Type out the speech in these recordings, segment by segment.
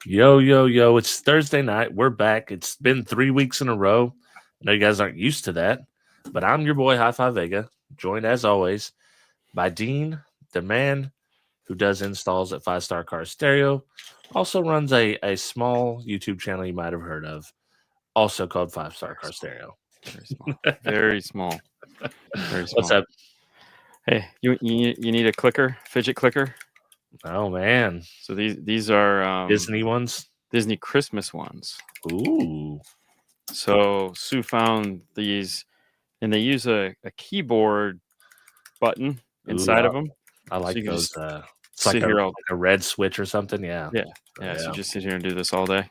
Yo, yo, yo, it's Thursday night. We're back. It's been 3 weeks in a row. I know you guys aren't used to that, but I'm your boy, High Five Vega, joined as always by Dean, the man who does installs at 5 Star Car Stereo, also runs a small YouTube channel you might have heard of, also called 5 Star Car Stereo. Very small. Very small. Very small. What's up? Hey, you need a clicker, fidget clicker. Oh, man. So these are Disney ones? Disney Christmas ones. Ooh. So Sue found these, and they use a keyboard button inside of them. I like so you can those. just It's like sit here all, a red switch or something. Yeah. yeah. So you just sit here and do this all day.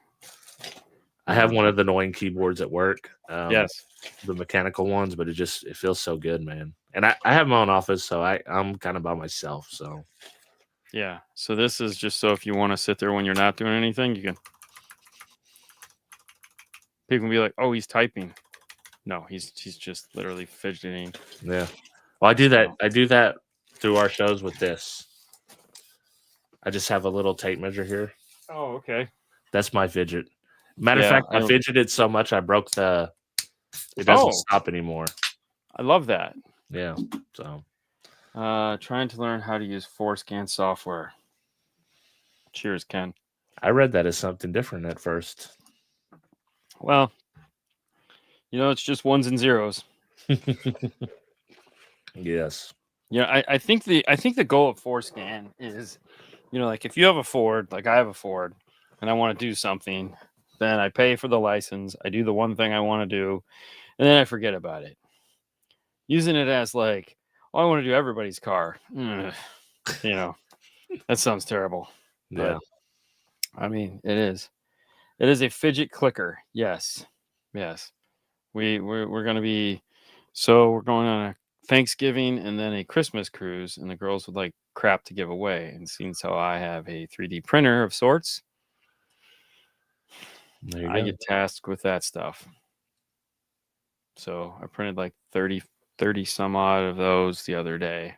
I have one of the annoying keyboards at work. Yes. The mechanical ones, but it feels so good, man. And I have my own office, so I'm kind of by myself. So Yeah. So this is just so if you want to sit there when you're not doing anything, you can. People can be like, "Oh, he's typing." No, he's just literally fidgeting. yeah. Well, I do that. I do that through our shows with this. I just have a little tape measure here. Oh, okay. That's my fidget. Matter of fact, I fidgeted so much I broke the. It doesn't stop anymore. I love that. Yeah. So. Trying to learn how to use Forescan software. Cheers, Ken. I read that as something different at first. Well, it's just ones and zeros. Yes. Yeah, I think the goal of Forescan is, like if you have a Ford, like I have a Ford, and I want to do something, then I pay for the license, I do the one thing I want to do, and then I forget about it. Using it as like, I want to do everybody's car. That sounds terrible. Yeah. But, I mean, it is. It is a fidget clicker. Yes. We're going to be. So we're going on a Thanksgiving and then a Christmas cruise, and the girls would like crap to give away. And since how I have a 3D printer of sorts, I get tasked with that stuff. So I printed like 30 some odd of those the other day.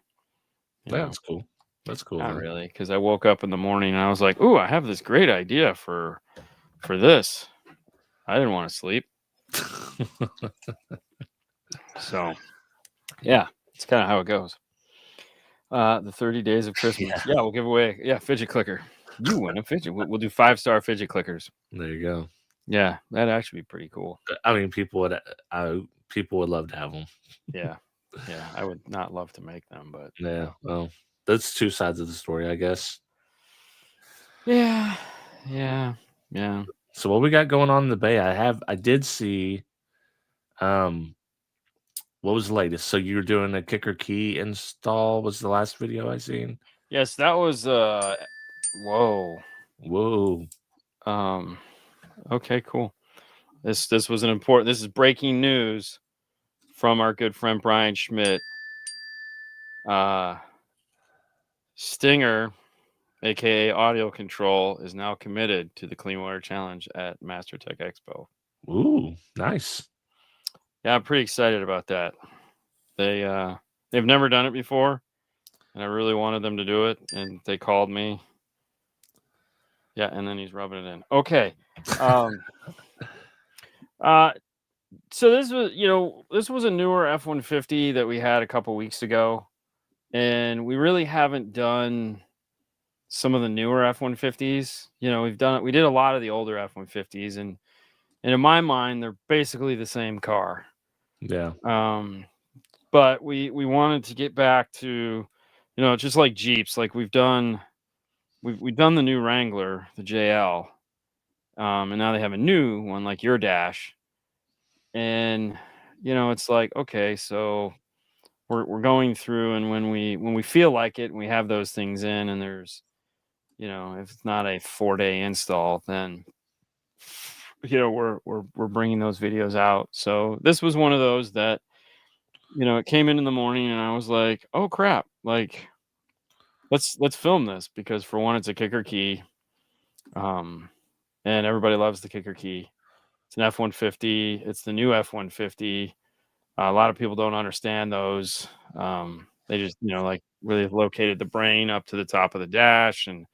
That's cool. That's cool. Not really, because I woke up in the morning and I was like, "Ooh, I have this great idea for this." I didn't want to sleep. So, yeah, it's kind of how it goes. The 30 days of Christmas. Yeah, we'll give away. Yeah, fidget clicker. You win a fidget. We'll do 5-star fidget clickers. There you go. Yeah, that'd actually be pretty cool. I mean, people would love to have them. Yeah, I would not love to make them, but yeah. Well, that's two sides of the story, I guess. Yeah. So what we got going on in the Bay? I did see. What was the latest? So you were doing a kicker key install. Was the last video I seen? Yes, that was. Whoa. Okay, cool. This was an important. This is breaking news from our good friend Brian Schmidt. Stinger, aka Audio Control, is now committed to the Clean Water Challenge at Master Tech Expo. Ooh, nice. Yeah, I'm pretty excited about that. They've never done it before, and I really wanted them to do it, and they called me. Yeah, and then he's rubbing it in. Okay. So this was a newer F-150 that we had a couple weeks ago, and we really haven't done some of the newer F-150s. We did a lot of the older F-150s, and in my mind, they're basically the same car. Yeah. But we wanted to get back to, just like Jeeps, like we've done the new Wrangler, the JL, and now they have a new one like your Dash, and it's like, okay, so we're going through, and when we feel like it and we have those things in, and there's, if it's not a 4-day install, then we're bringing those videos out. So this was one of those that, it came in the morning and I was like, oh crap, like let's film this, because for one, it's a kicker key, and everybody loves the kicker key. It's an F-150. It's the new F-150. A lot of people don't understand those. They just, like really located the brain up to the top of the dash, and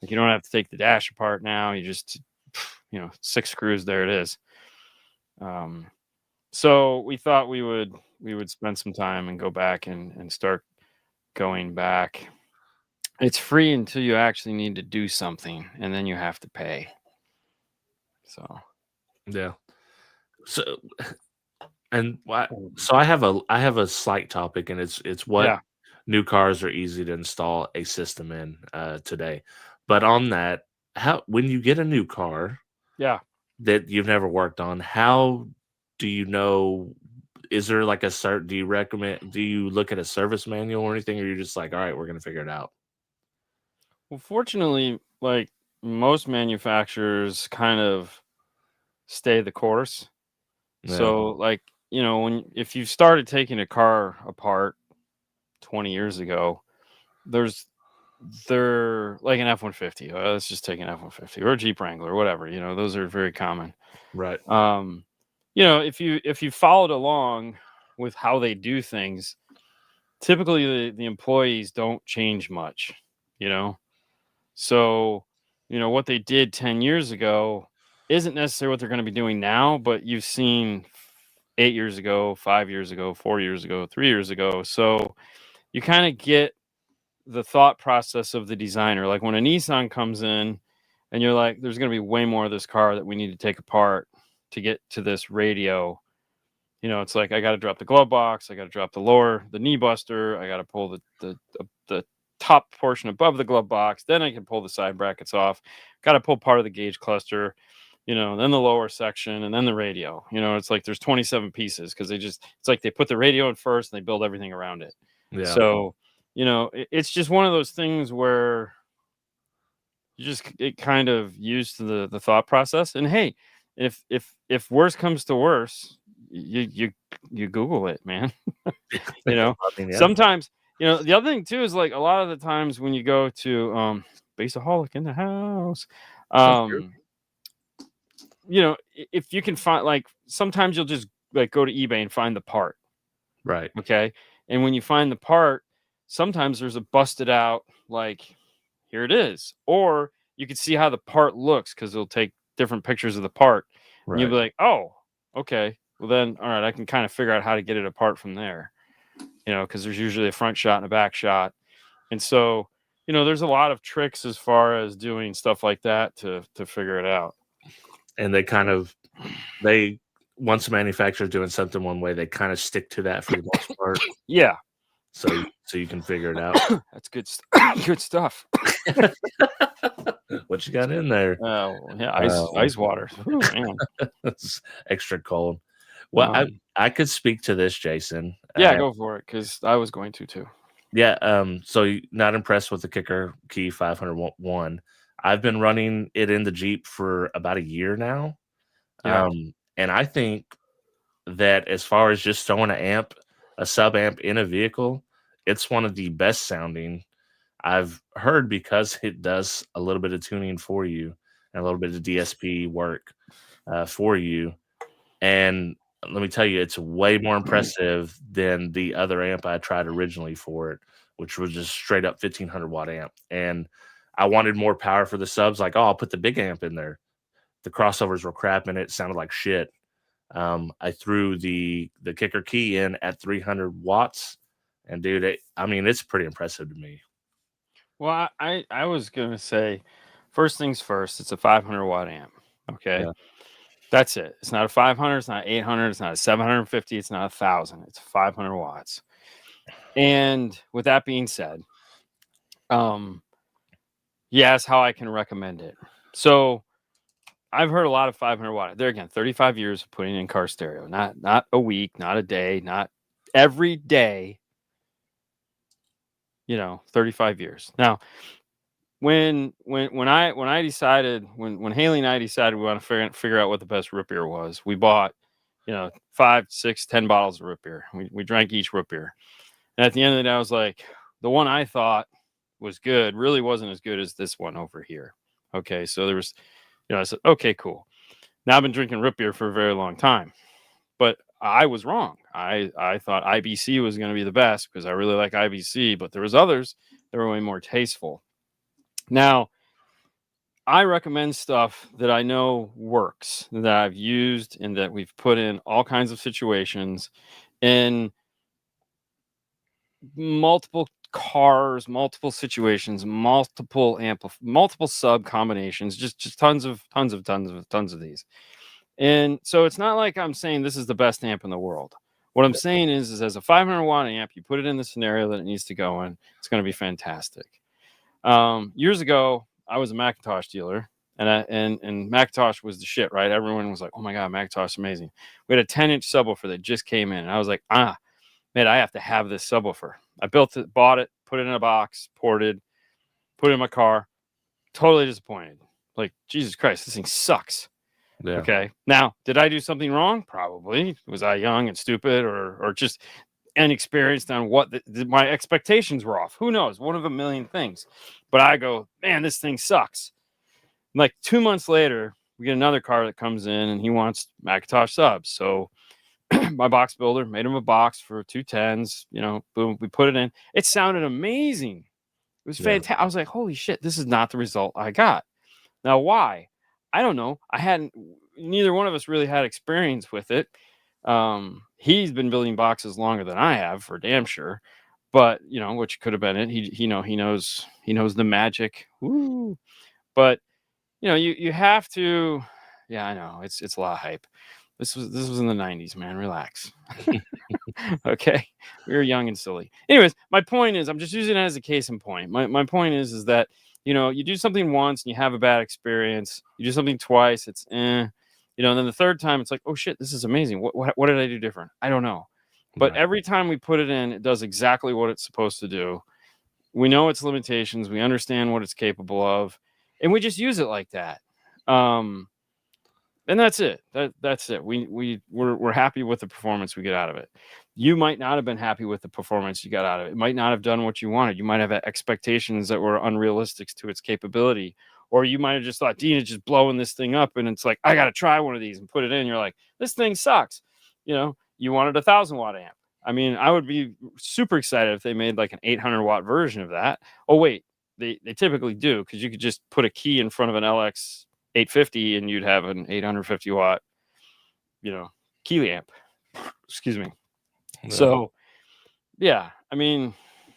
Like you don't have to take the dash apart now. You just, 6 screws, there it is. So we thought we would spend some time and go back and start going back. It's free until you actually need to do something, and then you have to pay. So Yeah. So and so I have a slight topic, and it's what yeah, new cars are easy to install a system in today. But on that, how when you get a new car yeah. that you've never worked on, how do you know? Is there like a certain? Do you recommend? Do you look at a service manual or anything, or you're just like, all right, we're gonna figure it out? Well, fortunately, like most manufacturers kind of stay the course. Yeah. So, like, if you started taking a car apart 20 years ago, they're like an F-150. Let's just take an F-150 or a Jeep Wrangler, whatever. Those are very common. Right. Um, if you followed along with how they do things, typically the employees don't change much. You know, so what they did 10 years ago isn't necessarily what they're going to be doing now, but you've seen 8 years ago, 5 years ago, 4 years ago, 3 years ago. So you kind of get the thought process of the designer. Like when a Nissan comes in and you're like, there's going to be way more of this car that we need to take apart to get to this radio. It's like I got to drop the glove box, I got to drop the knee buster, I got to pull the top portion above the glove box, then I can pull the side brackets off, got to pull part of the gauge cluster, then the lower section, and then the radio. It's like there's 27 pieces because it's like they put the radio in first and they build everything around it. Yeah. So, it's just one of those things where you just get kind of used to the thought process. And hey, if worse comes to worse, you Google it, man. I mean, yeah. Sometimes, the other thing too is like a lot of the times when you go to Baseaholic in the house, That's true. if you can find, like, sometimes you'll just like go to eBay and find the part. Right. Okay. And when you find the part, sometimes there's a busted out, like, here it is. Or you can see how the part looks because it'll take different pictures of the part. And you'll Right. be like, oh, okay. Well, then, all right, I can kind of figure out how to get it apart from there, because there's usually a front shot and a back shot. And so, there's a lot of tricks as far as doing stuff like that to figure it out. And once a manufacturer's doing something one way, they kind of stick to that for the most part. Yeah. So you can figure it out. That's good. Good stuff. What you got in there? Oh, yeah. Ice water. Ooh, man. It's extra cold. Well, I could speak to this, Jason. Yeah, go for it, because I was going to too. Yeah. So you're not impressed with the Kicker Key 501? I've been running it in the Jeep for about a year now. Yeah. And I think that as far as just throwing a sub amp in a vehicle, it's one of the best sounding I've heard, because it does a little bit of tuning for you and a little bit of DSP work for you. And let me tell you, it's way more impressive than the other amp I tried originally for it, which was just straight up 1500 watt amp. And I wanted more power for the subs. Like, oh, I'll put the big amp in there. The crossovers were crap and it sounded like shit. I threw the Kicker Key in at 300 watts, and dude, it's pretty impressive to me. Well, I was going to say, first things first, it's a 500 watt amp. Okay. Yeah. That's it. It's not a 500. It's not 800. It's not a 750. It's not 1,000. It's 500 watts. And with that being said, yes, how I can recommend it. So I've heard a lot of 500 watt. There again, 35 years of putting in car stereo. Not a week, not a day, not every day. 35 years. Now, when I decided, when Haley and I decided we want to figure out what the best root beer was, we bought 5, 6, 10 bottles of root beer. We drank each root beer, and at the end of the day, I was like, the one I thought was good really wasn't as good as this one over here. Okay, so there was, I said, okay, cool. Now I've been drinking root beer for a very long time, but I was wrong. I thought IBC was going to be the best because I really like IBC, but there was others that were way more tasteful. Now, I recommend stuff that I know works, that I've used, and that we've put in all kinds of situations in multiple cars, multiple situations, multiple sub combinations, just tons of these. And so it's not like I'm saying this is the best amp in the world. What I'm saying is as a 500-watt amp, you put it in the scenario that it needs to go in, it's going to be fantastic. Years ago, I was a Macintosh dealer, and Macintosh was the shit, right? Everyone was like, "Oh my god, Macintosh is amazing." We had a 10-inch subwoofer that just came in, and I was like, man, I have to have this subwoofer. I built it, bought it, put it in a box, ported, put it in my car. Totally disappointed. Like, Jesus Christ, this thing sucks. Yeah. Okay. Now, did I do something wrong? Probably. Was I young and stupid, or just inexperienced on what my expectations were off? Who knows? One of a million things. But I go, man, this thing sucks. Like 2 months later, we get another car that comes in and he wants Macintosh subs. So my box builder made him a box for 210s. Boom, we put it in. It sounded amazing. It was fantastic. I was like, holy shit, this is not the result I got. Now, why? I don't know. Neither one of us really had experience with it. He's been building boxes longer than I have, for damn sure. But which could have been it. He knows the magic. Woo. But you have to. Yeah, I know. It's a lot of hype. This was in the 90s, man. Relax. Okay. We were young and silly. Anyways, my point is, I'm just using it as a case in point. My point is that, you do something once and you have a bad experience. You do something twice, it's and then the third time it's like, oh shit, this is amazing. What did I do different? I don't know. But every time we put it in, it does exactly what it's supposed to do. We know its limitations, we understand what it's capable of, and we just use it like that. And that's it. That's it. We're happy with the performance we get out of it. You might not have been happy with the performance you got out of it. It might not have done what you wanted. You might have expectations that were unrealistic to its capability, or you might have just thought, Dean is just blowing this thing up, and it's like, I got to try one of these and put it in. You're like, this thing sucks. You wanted a 1,000-watt amp. I mean, I would be super excited if they made like an 800-watt version of that. Oh wait, they typically do, because you could just put a key in front of an LX 850 and you'd have an 850-watt, Keeley amp. Excuse me. Yeah. So, yeah, I mean,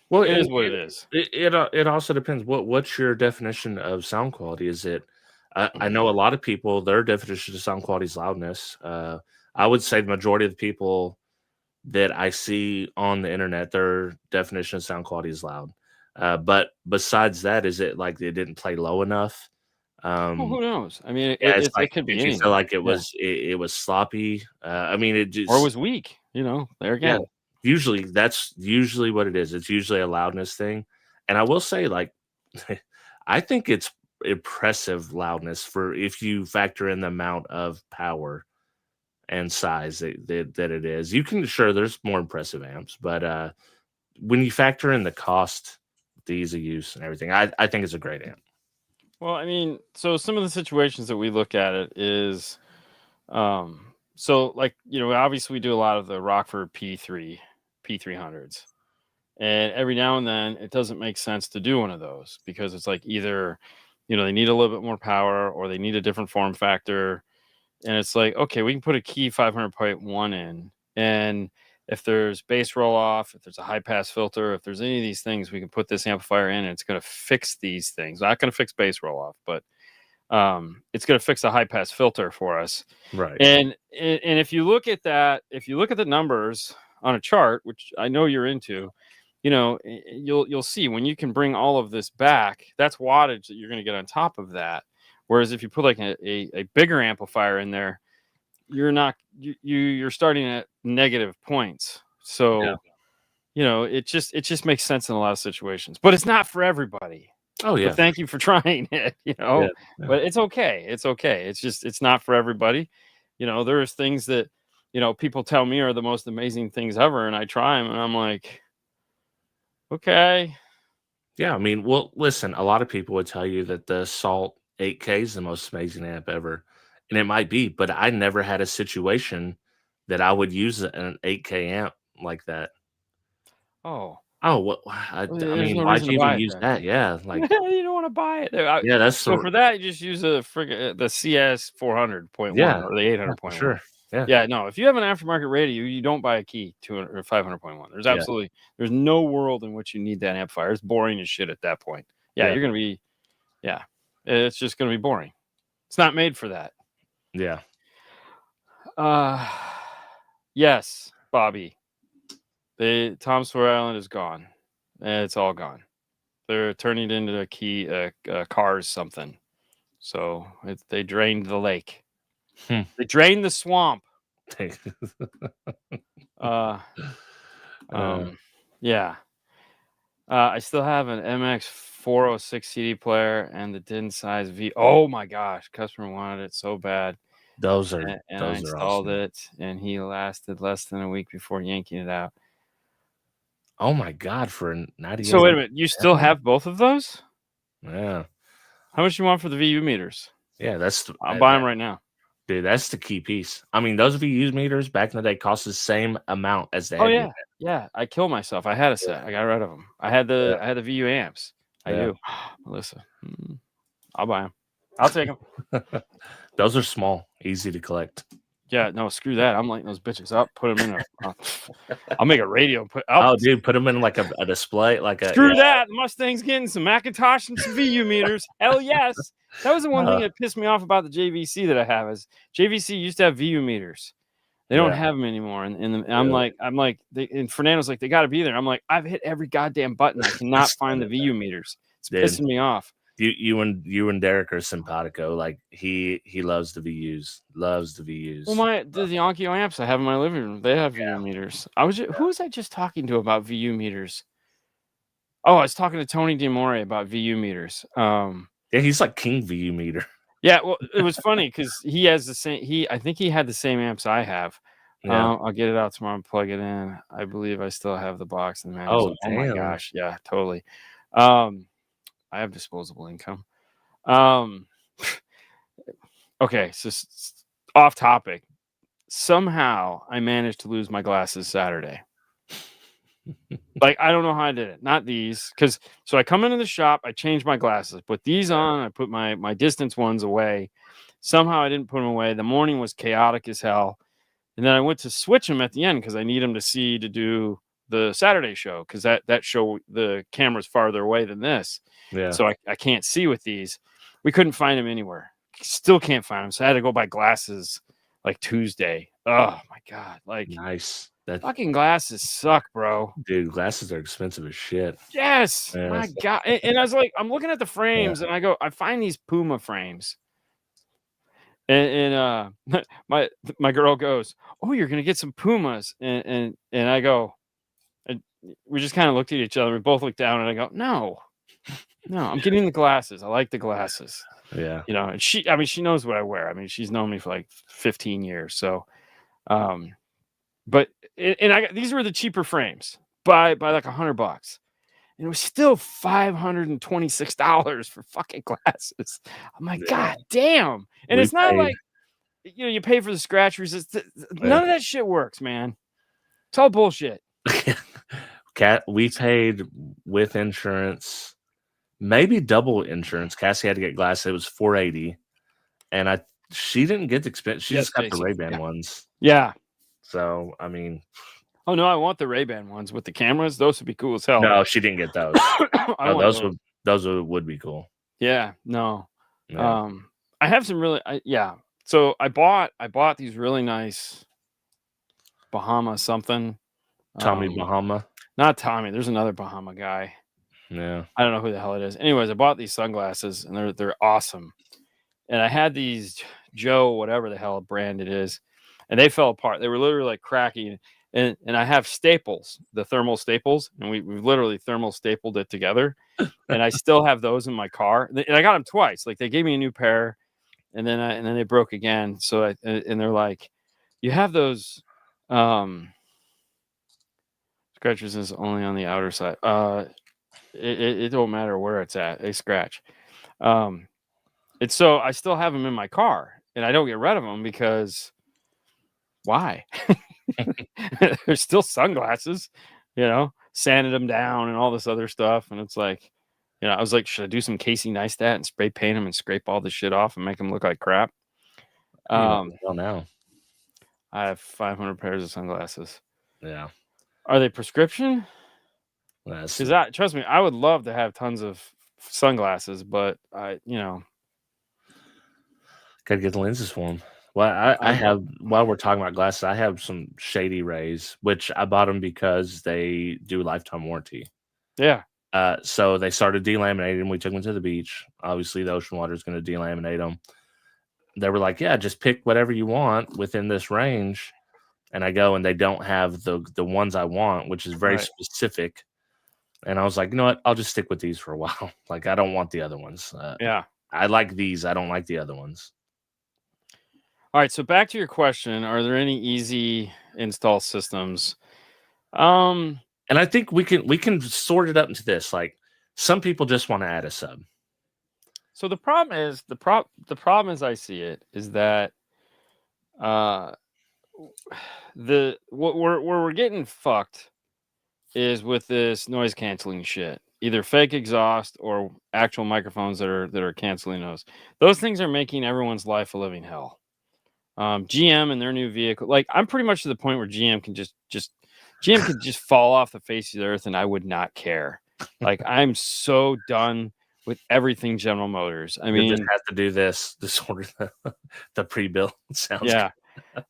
well, it is what it is. It also depends. What's your definition of sound quality? Is it? I know a lot of people, their definition of sound quality is loudness. I would say the majority of the people that I see on the internet, their definition of sound quality is loud. But besides that, is it like they didn't play low enough? Well, who knows? I mean, Yeah, it's like, it could be did you anything. feel like it was it was sloppy? I mean, it just, or it was weak. There again. yeah, usually that's usually what it is. It's usually a loudness thing. And I will say, like, I think it's impressive loudness for if you factor in the amount of power and size that it is. You can sure there's more impressive amps, but when you factor in the cost, the ease of use and everything, I think it's a great amp. Well, I mean, so some of the situations that we look at it is, so like, obviously we do a lot of the Rockford P300s. And every now and then it doesn't make sense to do one of those, because it's like either, they need a little bit more power or they need a different form factor. And it's like, okay, we can put a key 500.1 in. And if there's bass roll off, if there's a high pass filter, if there's any of these things, we can put this amplifier in and it's going to fix these things. Not going to fix bass roll off, but it's going to fix a high pass filter for us. Right. And if you look at that, if you look at the numbers on a chart, which I know you're into, you'll see when you can bring all of this back, that's wattage that you're going to get on top of that. Whereas if you put like a bigger amplifier in there, you're starting at negative points. So, it just makes sense in a lot of situations, but it's not for everybody. Oh yeah. But thank you for trying it, but it's okay. It's okay. It's not for everybody. There's things that, people tell me are the most amazing things ever. And I try them and I'm like, okay. Yeah. I mean, well, listen, a lot of people would tell you that the Salt 8K is the most amazing amp ever. And it might be, but I never had a situation that I would use an 8K amp like that. Oh, Oh, what? I There's mean, no why'd reason to you even buy it use then. that? Yeah, like You don't want to buy it. yeah, that's So the for that, you just use the CS 400.1 yeah, or the yeah, for 800.1. sure. Yeah, Yeah, no. If you have an aftermarket radio, you don't buy a key 200 or 500.1. yeah, There's no world in which you need that amplifier. It's boring as shit at that point. Yeah, yeah, you're gonna be. Yeah, it's just gonna be boring. It's not made for that. yeah. Uh, yes, Bobby. Tom Sawyer Island is gone. It's all gone. They're turning it into a key cars something. So they drained the lake. Hmm. They drained the swamp. Uh, Uh, yeah. I still have an MX 406 CD player and the DIN size V. Oh my gosh, customer wanted it so bad, those are and I those are installed awesome. it, and he lasted less than a week before yanking it out. Oh my god, for a So wait a 98. minute, you still have both of those? Yeah, How much you want for the VU meters? yeah. That's I'll buy them right now. dude. That's the key piece. I mean, those VU meters back in the day cost the same amount as the Oh head yeah, unit. yeah. I killed myself. I had a set. Yeah, I got rid of them. I yeah, had the VU amps. I yeah. do. Melissa, I'll buy them. I'll take them. Those are small, easy to collect. Yeah, no, screw that. I'm lighting those bitches up. Put them in a. I'll make a radio. Oh, dude, put them in like a display, like a Screw that. Mustang's getting some Macintosh and some VU meters. Hell yes. That was the one thing that pissed me off about the JVC that I have is JVC used to have VU meters. They don't yeah, have them anymore. And really. I'm like, and Fernando's like, they got to be there. I'm like, I've hit every goddamn button. I cannot find the VU meters. It's Dude, pissing me off. you and Derek are simpatico. Like he loves the VUs, loves the VUs. Well, the Onkyo amps I have in my living room, they have VU meters. Who was I just talking to about VU meters? Oh, I was talking to Tony DeMore about VU meters. Yeah, he's like King VU meter. Yeah, well, it was funny because he has the same. I think he had the same amps I have. Yeah. I'll get it out tomorrow and plug it in. I believe I still have the box and manuals. Oh, Oh my damn. gosh, yeah, totally. I have disposable income. Okay, so off topic. Somehow I managed to lose my glasses Saturday. Like, I don't know how I did it. Not these, because so I come into the shop, I change my glasses, put these on, I put my distance ones away. Somehow I didn't put them away. The morning was chaotic as hell. And then I went to switch them at the end because I need them to do the Saturday show because that show, the camera's farther away than this. Yeah. So I can't see with these. We couldn't find them anywhere. Still can't find them. So I had to go buy glasses like Tuesday. Oh my God. Like, Nice. That fucking glasses suck, bro. dude, glasses are expensive as shit. Yes. Yeah, My so- God. And I was like, I'm looking at the frames and I find these Puma frames. And my girl goes, "Oh, you're gonna get some Pumas," and I go, and we just kind of looked at each other. We both looked down, and I go, "No, I'm getting the glasses. I like the glasses." yeah. You know, and she knows what I wear. I mean, she's known me for like 15 years. So, but these were the cheaper frames by like $100. And it was still $526 for fucking glasses. I'm like, Yeah. God damn. And We it's not paid- like, you pay for the scratch resist. None Yeah. of that shit works, man. It's all bullshit. We paid with insurance, maybe double insurance. Cassie had to get glasses. It was $480, and she didn't get the expense. She Yes, just got the Jason. Ray-Ban Yeah. ones. Yeah. So I mean, Oh no, I want the Ray-Ban ones with the cameras. Those would be cool as hell. no, she didn't get those. I want those would be cool. Yeah. No. Yeah. I have some really. Yeah. So I bought these really nice Bahama something. Tommy Bahama. Not Tommy. There's another Bahama guy. Yeah. I don't know who the hell it is. Anyways, I bought these sunglasses and they're awesome. And I had these Joe, whatever the hell brand it is, and they fell apart. They were literally like cracking. And I have staples, the thermal staples, and we've literally thermal stapled it together. And I still have those in my car. And I got them twice. Like they gave me a new pair, and then they broke again. So and they're like, you have those scratches is only on the outer side. It don't matter where it's at. They scratch. It's so I still have them in my car, and I don't get rid of them because why? They're still sunglasses, you know. sanded them down and all this other stuff. And it's like, I was like, should I do some Casey Neistat and spray paint them and scrape all this shit off and make them look like crap? Well, now I have 500 pairs of sunglasses. Yeah. Are they prescription? Because trust me, I would love to have tons of sunglasses, but gotta get the lenses for them. Well, I have, while we're talking about glasses, I have some Shady Rays, which I bought them because they do lifetime warranty. Yeah. So they started delaminating them. We took them to the beach. Obviously, the ocean water is going to delaminate them. They were like, yeah, just pick whatever you want within this range. And I go, and they don't have the ones I want, which is very specific. And I was like, you know what? I'll just stick with these for a while. Like, I don't want the other ones. Yeah. I like these. I don't like the other ones. All right. So back to your question. Are there any easy install systems? And I think we can sort it up into this. Like, some people just want to add a sub. So the problem is, the problem as I see it is that where we're getting fucked is with this noise canceling shit. Either fake exhaust or actual microphones that are canceling those. Those things are making everyone's life a living hell. GM and their new vehicle, like, I'm pretty much to the point where GM can GM could just fall off the face of the earth and I would not care. Like, I'm so done with everything General Motors. I mean, just have to do this order the pre-built sounds. Yeah.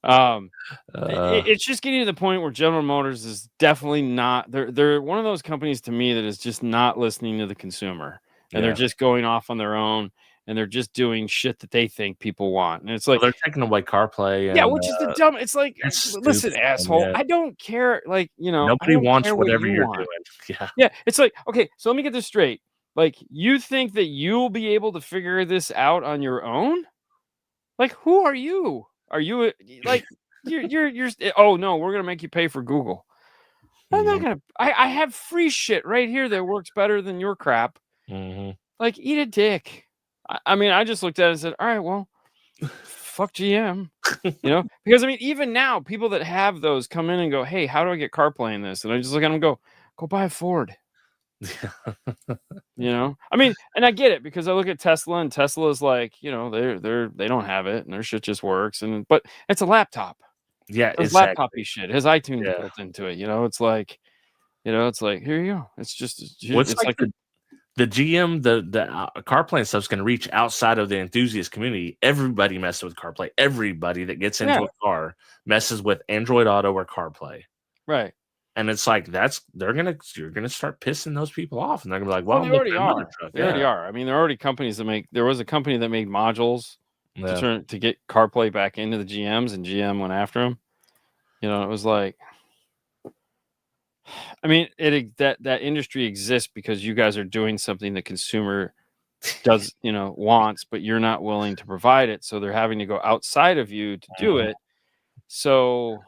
It's just getting to the point where General Motors is definitely not. They're one of those companies to me that is just not listening to the consumer, and they're just going off on their own, and they're just doing shit that they think people want. And it's like, they're taking away CarPlay. And, yeah, which is the dumb. It's like, listen, asshole, I don't care. Like, nobody wants whatever you're doing. Yeah. It's like, okay, so let me get this straight. Like, you think that you'll be able to figure this out on your own? Like, who are you? Are you like you're oh no, we're gonna make you pay for Google. I'm not gonna. I have free shit right here that works better than your crap. Like, eat a dick. I mean, I just looked at it and said, all right, well, fuck GM. Because I mean, even now, people that have those come in and go, hey, how do I get CarPlay in this? And I just look at them and go buy a Ford. I mean, and I get it, because I look at Tesla, and Tesla's like, they don't have it, and their shit just works, but it's a laptop. Yeah, it's laptop-y shit. It has iTunes built into it. It's like, here you go. It's just it's like the GM, the CarPlay and stuff's going to reach outside of the enthusiast community. Everybody messes with CarPlay. Everybody that gets into a car messes with Android Auto or CarPlay. Right. And it's like, you're gonna start pissing those people off, and they're gonna be like, well, they already are. They already are. I mean, there are already companies that there was a company that made modules to get CarPlay back into the GMs, and GM went after them. It was like, I mean, that industry exists because you guys are doing something the consumer does, wants, but you're not willing to provide it, so they're having to go outside of you to do it. So,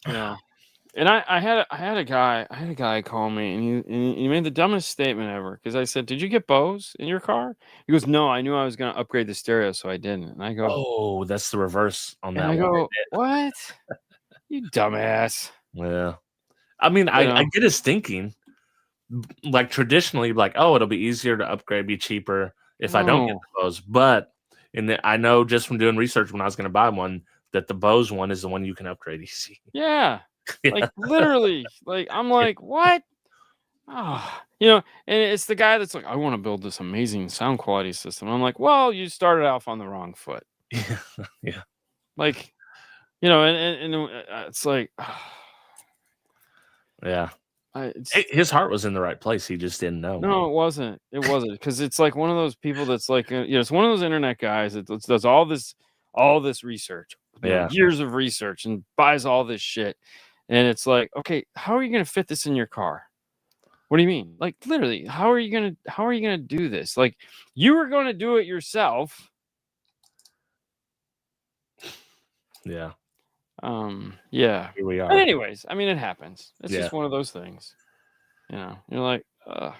and I had a guy call me, and he made the dumbest statement ever, because I said, did you get Bose in your car? He goes, no, I knew I was going to upgrade the stereo, so I didn't. And I go, oh, that's the reverse on that. And I go, what? You dumbass. Yeah. I mean, I get his thinking. Like, traditionally, like, oh, it'll be easier to upgrade, be cheaper if I don't get the Bose. But I know just from doing research when I was going to buy one, that the Bose one is the one you can upgrade easy. Yeah. Like, literally, like, I'm like, what? Oh, and it's the guy that's like, I want to build this amazing sound quality system. I'm like, well, you started off on the wrong foot. Yeah. Like, and it's like, yeah. His heart was in the right place. He just didn't know. No, it wasn't. It wasn't, because it's like one of those people that's like, it's one of those internet guys that does all this research, years of research, and buys all this shit. And it's like, okay, how are you going to fit this in your car? What do you mean? Like, literally, how are you going to do this? Like, you were going to do it yourself. Yeah. Yeah. Here we are. But anyways, I mean, it happens. It's just one of those things. You're like, God,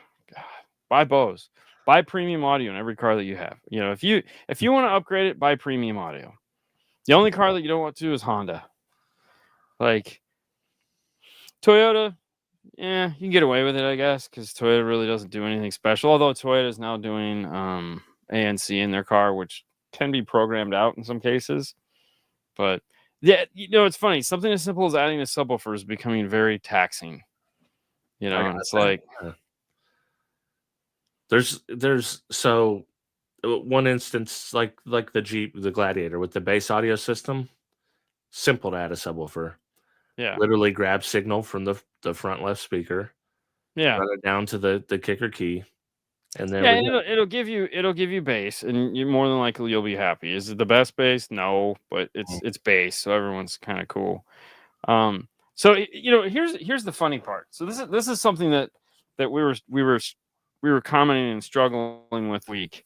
buy Bose, buy premium audio in every car that you have. If you want to upgrade it, buy premium audio. The only car that you don't want to is Honda. Like, Toyota, yeah, you can get away with it, I guess, because Toyota really doesn't do anything special. Although Toyota is now doing ANC in their car, which can be programmed out in some cases. But yeah, it's funny. Something as simple as adding a subwoofer is becoming very taxing. I And got it's that. like, Yeah. There's so one instance like the Jeep, the Gladiator with the bass audio system, simple to add a subwoofer. yeah, Literally grab signal from the front left speaker, yeah, run it down to the kicker key, and there yeah. we And go. it'll give you bass, and you more than likely you'll be happy. Is it the best bass? No, but Mm. it's bass, so everyone's kind of cool. So here's the funny part. So this is something that we were commenting and struggling with week.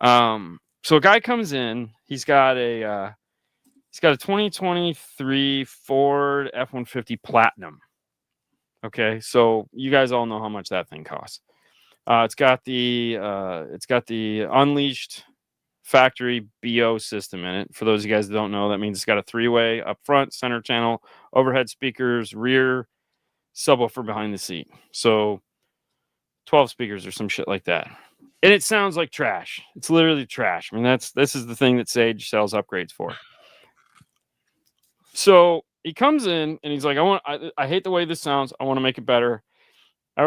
So a guy comes in, he's got a 2023 Ford F-150 Platinum. Okay, so you guys all know how much that thing costs. It's got the Unleashed factory BO system in it. For those of you guys that don't know, that means it's got a 3-way up front, center channel, overhead speakers, rear subwoofer behind the seat. So 12 speakers or some shit like that. And it sounds like trash. It's literally trash. I mean, this is the thing that Sage sells upgrades for. So he comes in and he's like, I hate the way this sounds. I want to make it better. I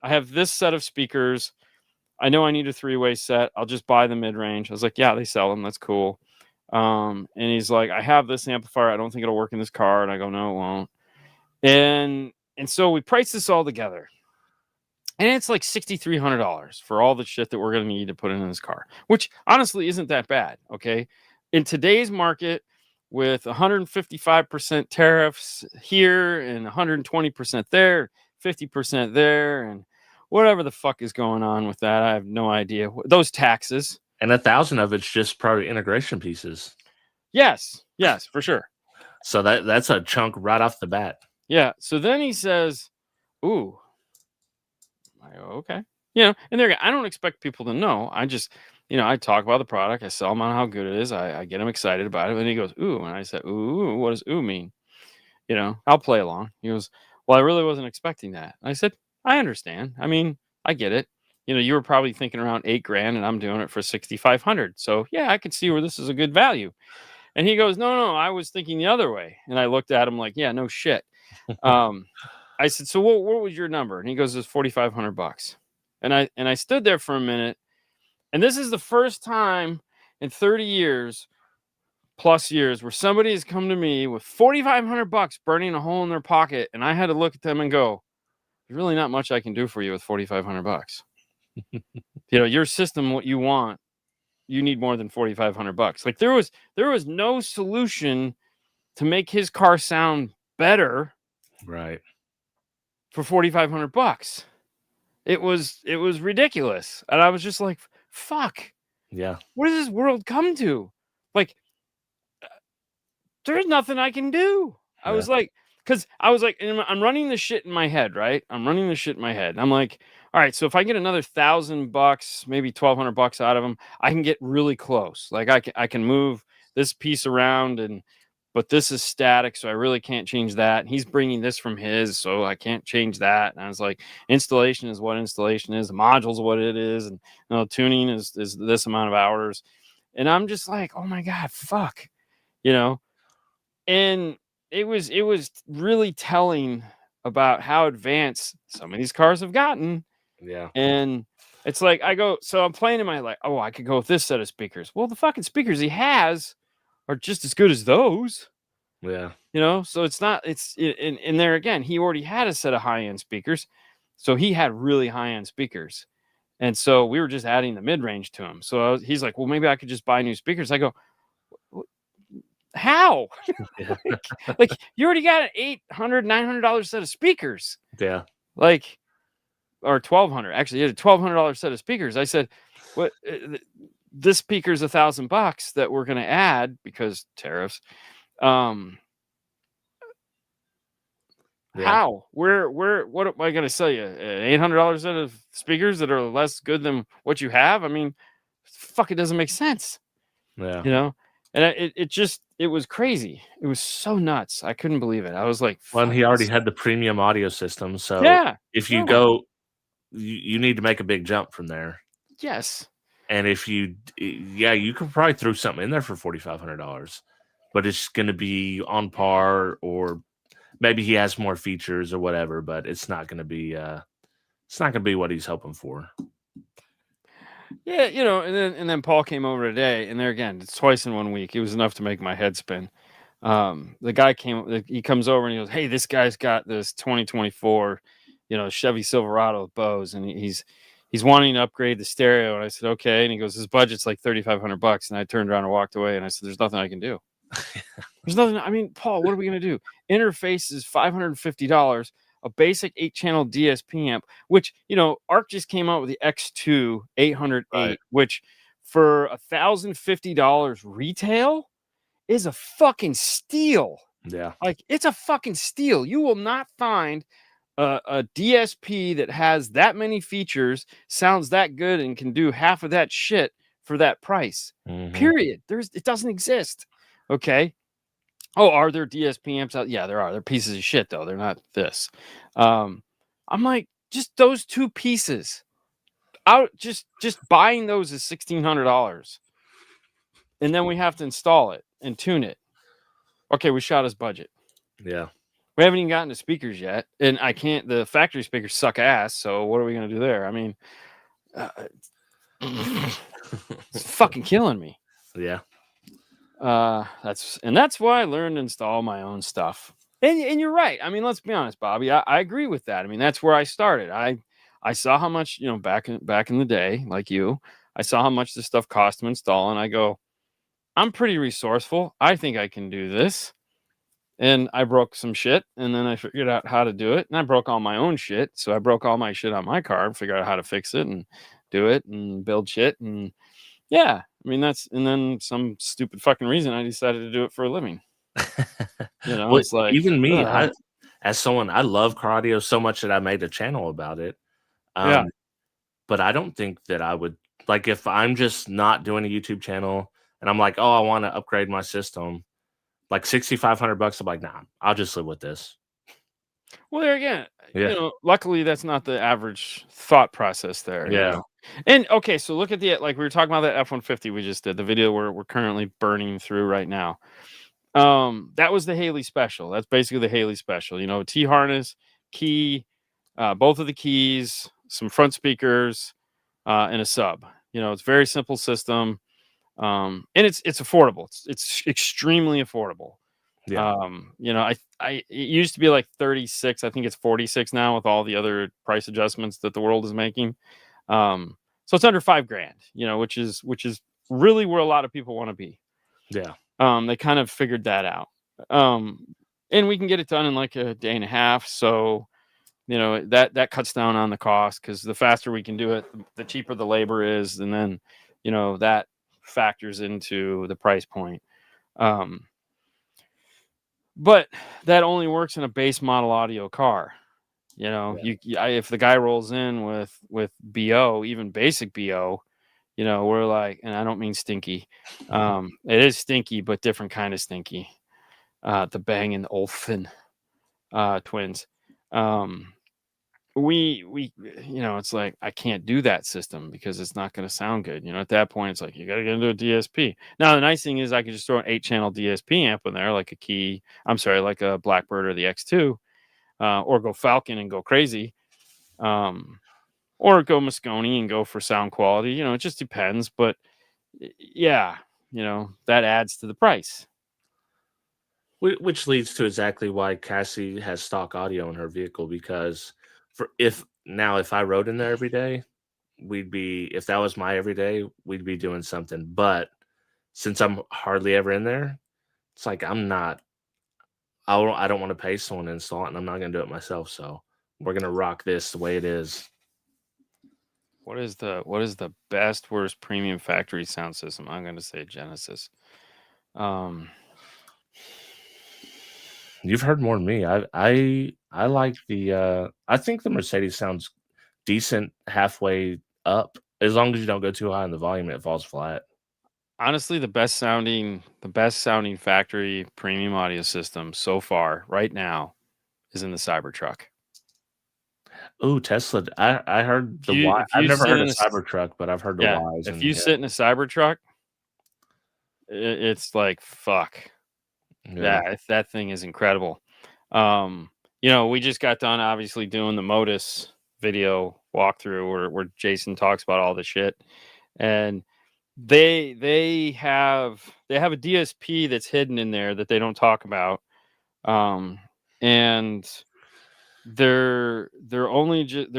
have this set of speakers. I know I need a 3-way set. I'll just buy the mid-range. I was like, yeah, they sell them. That's cool. And he's like, I have this amplifier. I don't think it'll work in this car. And I go, no, it won't. And so we priced this all together. And it's like $6,300 for all the shit that we're going to need to put in this car, which honestly isn't that bad. Okay. In today's market, with 155% tariffs here and 120% there, 50% there, and whatever the fuck is going on with that, I have no idea. Those taxes. And 1,000 of it's just probably integration pieces. Yes, for sure. So that's a chunk right off the bat. Yeah. So then he says, ooh. I go, okay. And there, I don't expect people to know. I just, I talk about the product. I sell them on how good it is. I get them excited about it. And he goes, ooh. And I said, ooh, what does ooh mean? I'll play along. He goes, well, I really wasn't expecting that. I said, I understand. I mean, I get it. You were probably thinking around $8,000 and I'm doing it for 6,500. So yeah, I can see where this is a good value. And he goes, no, I was thinking the other way. And I looked at him like, yeah, no shit. I said, so what was your number? And he goes, it's $4,500. And I stood there for a minute. And this is the first time in 30 plus years where somebody has come to me with $4,500 burning a hole in their pocket. And I had to look at them and go, there's really not much I can do for you with $4,500. Your system, what you want, you need more than $4,500. Like there was no solution to make his car sound better. Right. For $4,500. It was ridiculous. And I was just like, fuck. Yeah. What does this world come to? Like, there's nothing I can do. I was like, I'm running the shit in my head, right? I'm running the shit in my head. I'm like, all right, so if I get another $1,000, maybe $1,200 out of them, I can get really close. Like I can move this piece around but this is static, so I really can't change that. He's bringing this from his, so I can't change that. And I was like, installation is what installation is. The module's what it is. And tuning is this amount of hours. And I'm just like, oh my God, fuck. And it was really telling about how advanced some of these cars have gotten. Yeah. And it's like, so I'm playing in my like, oh, I could go with this set of speakers. Well, the fucking speakers he has are just as good as those. Yeah. So it's not, in there again, he already had a set of high-end speakers. So he had really high-end speakers. And so we were just adding the mid-range to him. So he's like, well, maybe I could just buy new speakers. I go, how? like you already got an $800, $900 set of speakers. Yeah. Like, or $1,200. Actually, he had a $1,200 set of speakers. I said, what? This speaker's $1,000 that we're going to add because tariffs. How? What am I going to sell you? An $800 set of speakers that are less good than what you have? I mean, fuck, it doesn't make sense. Yeah. And it was crazy. It was so nuts. I couldn't believe it. I was like, Well, and fuck he already this. had the premium audio system, so Yeah. if you Yeah. go, you need to make a big jump from there. Yes. And if you, yeah, you could probably throw something in there for $4,500, but it's going to be on par, or maybe he has more features or whatever. But it's not going to be, what he's hoping for. Yeah, and then Paul came over today, and there again, it's twice in 1 week. It was enough to make my head spin. The guy he comes over and he goes, "Hey, this guy's got this 2024, Chevy Silverado with Bose, and he's wanting to upgrade the stereo." And I said, "Okay." And he goes, "His budget's like $3,500." And I turned around and walked away. And I said, "There's nothing I can do. There's nothing. I mean, Paul, what are we gonna do? Interface is $550." A basic 8-channel DSP amp, which ARC just came out with the X2 808, Right. which for $1,050 retail is a fucking steal. Yeah. Like, it's a fucking steal. You will not find a DSP that has that many features, sounds that good, and can do half of that shit for that price. Mhm. Period. It doesn't exist. Okay. Oh, are there DSP amps out? Yeah, there are. They're pieces of shit though. They're not this. I'm like, just those two pieces. Just buying those is $1,600, and then we have to install it and tune it. Okay, we shot his budget. Yeah. We haven't even gotten to speakers yet, and I can't. The factory speakers suck ass. So what are we gonna do there? I mean, it's fucking killing me. Yeah. That's why I learned to install my own stuff. And you're right. I mean, let's be honest, Bobby. I agree with that. I mean, that's where I started. I saw how much, back in the day, like you, I saw how much this stuff cost to install, and I go, I'm pretty resourceful. I think I can do this. And I broke some shit, and then I figured out how to do it, and I broke all my own shit. So I broke all my shit on my car and figured out how to fix it and do it and build shit. And yeah, I mean, and then some stupid fucking reason I decided to do it for a living. Well, It's like, even me, as someone, I love car audio so much that I made a channel about it. yeah, But I don't think that I would, like, if I'm just not doing a YouTube channel and I'm like, oh, I want to upgrade my system, like $6,500, I'm like, nah, I'll just live with this. well, there again, Yeah. luckily that's not the average thought process there. Yeah. And okay, so look at like we were talking about that F-150 we just did, the video we're currently burning through right now. That was the Haley special. That's basically the Haley special. T harness, key, both of the keys, some front speakers, and a sub. It's a very simple system. And it's affordable. It's extremely affordable. Yeah. It used to be like 36. I think it's 46 now with all the other price adjustments that the world is making. So it's under $5,000, which is really where a lot of people want to be. Yeah. They kind of figured that out. And we can get it done in like a day and a half. So, that cuts down on the cost, because the faster we can do it, the cheaper the labor is. And then, that factors into the price point. But that only works in a base model audio car. If the guy rolls in with BO, even basic BO, we're like, and I don't mean stinky. It is stinky, but different kind of stinky. The Bang and Olufsen twins. We it's like, I can't do that system because it's not going to sound good. At that point, it's like, you got to get into a DSP. Now, the nice thing is I can just throw an 8-channel DSP amp in there, like like a Blackbird or the X2, or go Falcon and go crazy. Or go Moscone and go for sound quality. It just depends. But yeah, that adds to the price. Which leads to exactly why Cassie has stock audio in her vehicle, because if I rode in there every day, if that was my everyday, we'd be doing something. But since I'm hardly ever in there, it's like I don't want to pay someone to install it, and I'm not going to do it myself. So we're going to rock this the way it is. What is the best, worst premium factory sound system? I'm going to say Genesis. You've heard more than me. I like I think the Mercedes sounds decent halfway up, as long as you don't go too high in the volume and it falls flat. Honestly, the best sounding factory premium audio system so far right now is in the Cybertruck. Oh, Tesla. I heard the Y. If I've you never sit heard in a a Cybertruck, but I've heard the Ys, if and you sit in a Cybertruck, it's like fuck. yeah, Yeah, that thing is incredible. You know, we just got done obviously doing the Modus video walkthrough where Jason talks about all the shit, and they have a DSP that's hidden in there that they don't talk about, and they're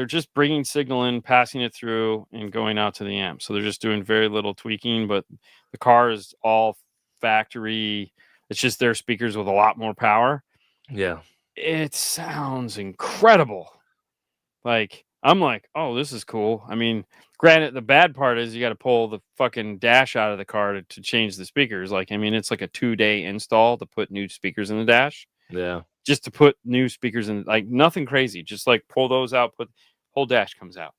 just bringing signal in, passing it through, and going out to the amp. So they're just doing very little tweaking, but the car is all factory. It's just their speakers with a lot more power. yeah, It sounds incredible. Like, I'm like, oh, this is cool. I mean, granted, the bad part is you got to pull the fucking dash out of the car to change the speakers. Like, I mean, it's like a 2-day install to put new speakers in the dash, yeah, just to put new speakers in, like nothing crazy. Just like pull those out, put whole dash comes out.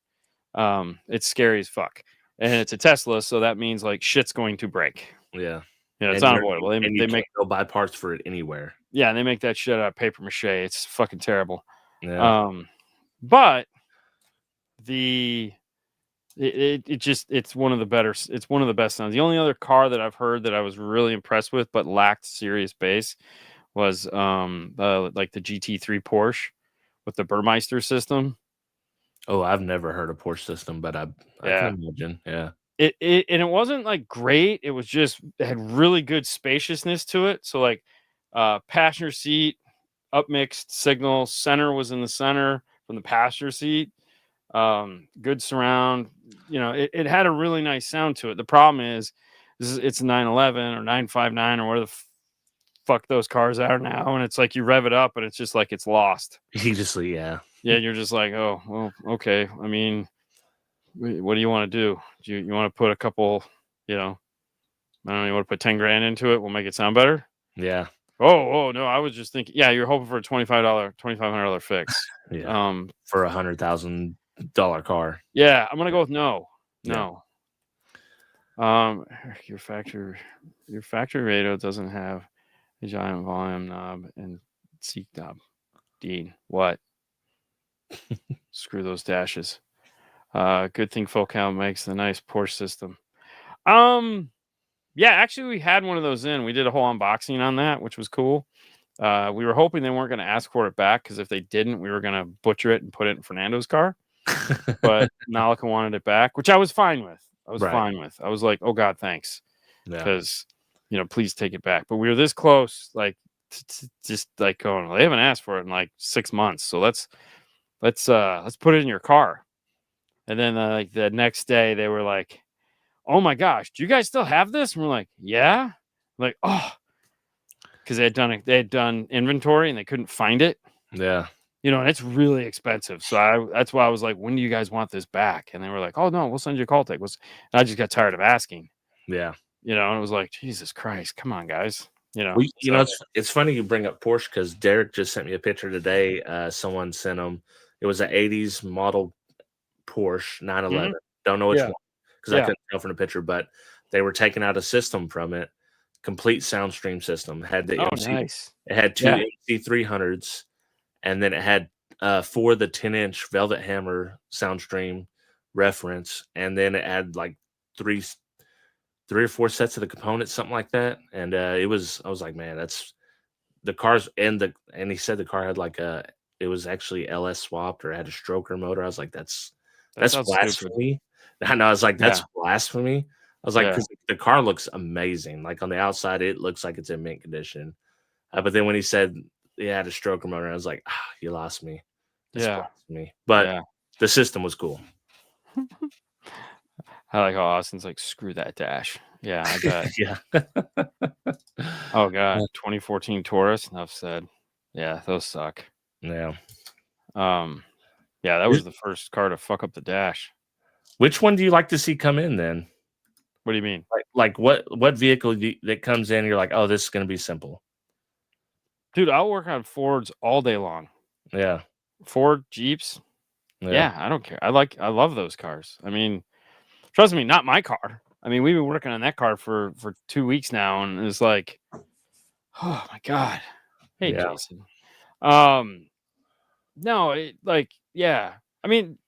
It's scary as fuck. And it's a Tesla, so that means like shit's going to break. yeah. You know, it's And unavoidable. and you They can't make go buy parts for it anywhere. Yeah, they make that shit out of paper mache. It's fucking terrible. Yeah, But the it just it's one of the better it's one of the best sounds. The only other car that I've heard that I was really impressed with but lacked serious bass was like the GT3 Porsche with the Burmeister system. Oh, I've never heard a Porsche system, but I can Yeah. imagine. Yeah, It wasn't like great. It was just, it had really good spaciousness to it. So like passenger seat, upmixed signal, center was in the center from the passenger seat. Good surround. You know, it had a really nice sound to it. The problem is it's a 911 or 959 or where the fuck those cars are now, and it's like you rev it up and it's just like it's lost. yeah, Yeah, you're just like, oh well, okay. I mean, what do you want to do? Do you want to put a couple, you know, I don't know, you want to put 10 grand into it? We'll make it sound better. yeah, Oh no, I was just thinking, yeah, you're hoping for a $2,500 fix. yeah. For $100,000 car. Yeah, I'm gonna go with no. Yeah. No. Your factory radio doesn't have a giant volume knob and seek knob. Dean, what? Screw those dashes. Good thing Focal makes the nice Porsche system. Yeah, actually we had one of those in. We did a whole unboxing on that, which was cool. We were hoping they weren't going to ask for it back, because if they didn't, we were going to butcher it and put it in Fernando's car. But Malika wanted it back, which I was fine with. I was like, oh God, thanks. Because, you know, please take it back. But we were this close, like, just like going, well, they haven't asked for it in like 6 months. So let's put it in your car. And then like the next day they were like, oh my gosh, do you guys still have this? And we're like, yeah. Like, oh, because they had done inventory and they couldn't find it. Yeah. You know, and it's really expensive. So that's why I was like, when do you guys want this back? And they were like, oh no, we'll send you a call tech. And I just got tired of asking. Yeah. You know, and it was like, Jesus Christ, come on, guys. You know, you know, it's funny you bring up Porsche, because Derek just sent me a picture today. Someone sent him. It was an '80s model Porsche 911. Don't know which one, because I couldn't tell from the picture, but they were taking out a system from it. Complete sound stream system. Had the MC. Nice. It had two MC300s, and then it had 4 the 10-inch Velvet Hammer Soundstream reference, and then it had like 3 or 4 sets of the components, something like that. And I was like, man, that's the cars. And he said the car had like it was actually LS swapped, or had a stroker motor. I was like, that's blasphemy. I know. I was like, that's blasphemy. I was like, because the car looks amazing. Like on the outside, it looks like it's in mint condition. But then when he said he had a stroker motor, I was like, you lost me. That's blasphemy. But the system was cool. I like how Austin's like, screw that dash. Yeah, I bet. Yeah. Oh God, 2014 Taurus. Enough said. Yeah, those suck. Yeah. Yeah, that was the first car to fuck up the dash. Which one do you like to see come in then? What do you mean? Like what vehicle that comes in, you're like, oh, this is going to be simple. Dude, I'll work on Fords all day long. Yeah. Ford, Jeeps. Yeah, I don't care. I love those cars. I mean, trust me, not my car. I mean, we've been working on that car for 2 weeks now, and it's like, oh my god. Hey, Yeah. Jason. No, yeah. I mean,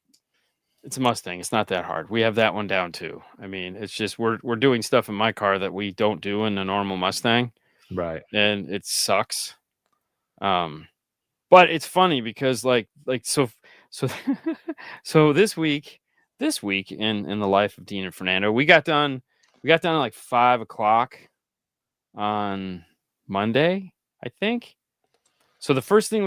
it's a Mustang. It's not that hard. We have that one down too. I mean, it's just we're doing stuff in my car that we don't do in a normal Mustang, Right. and it sucks. But it's funny because so so this week in the life of Dean and Fernando, we got done at like 5 o'clock on Monday, I think. So the first thing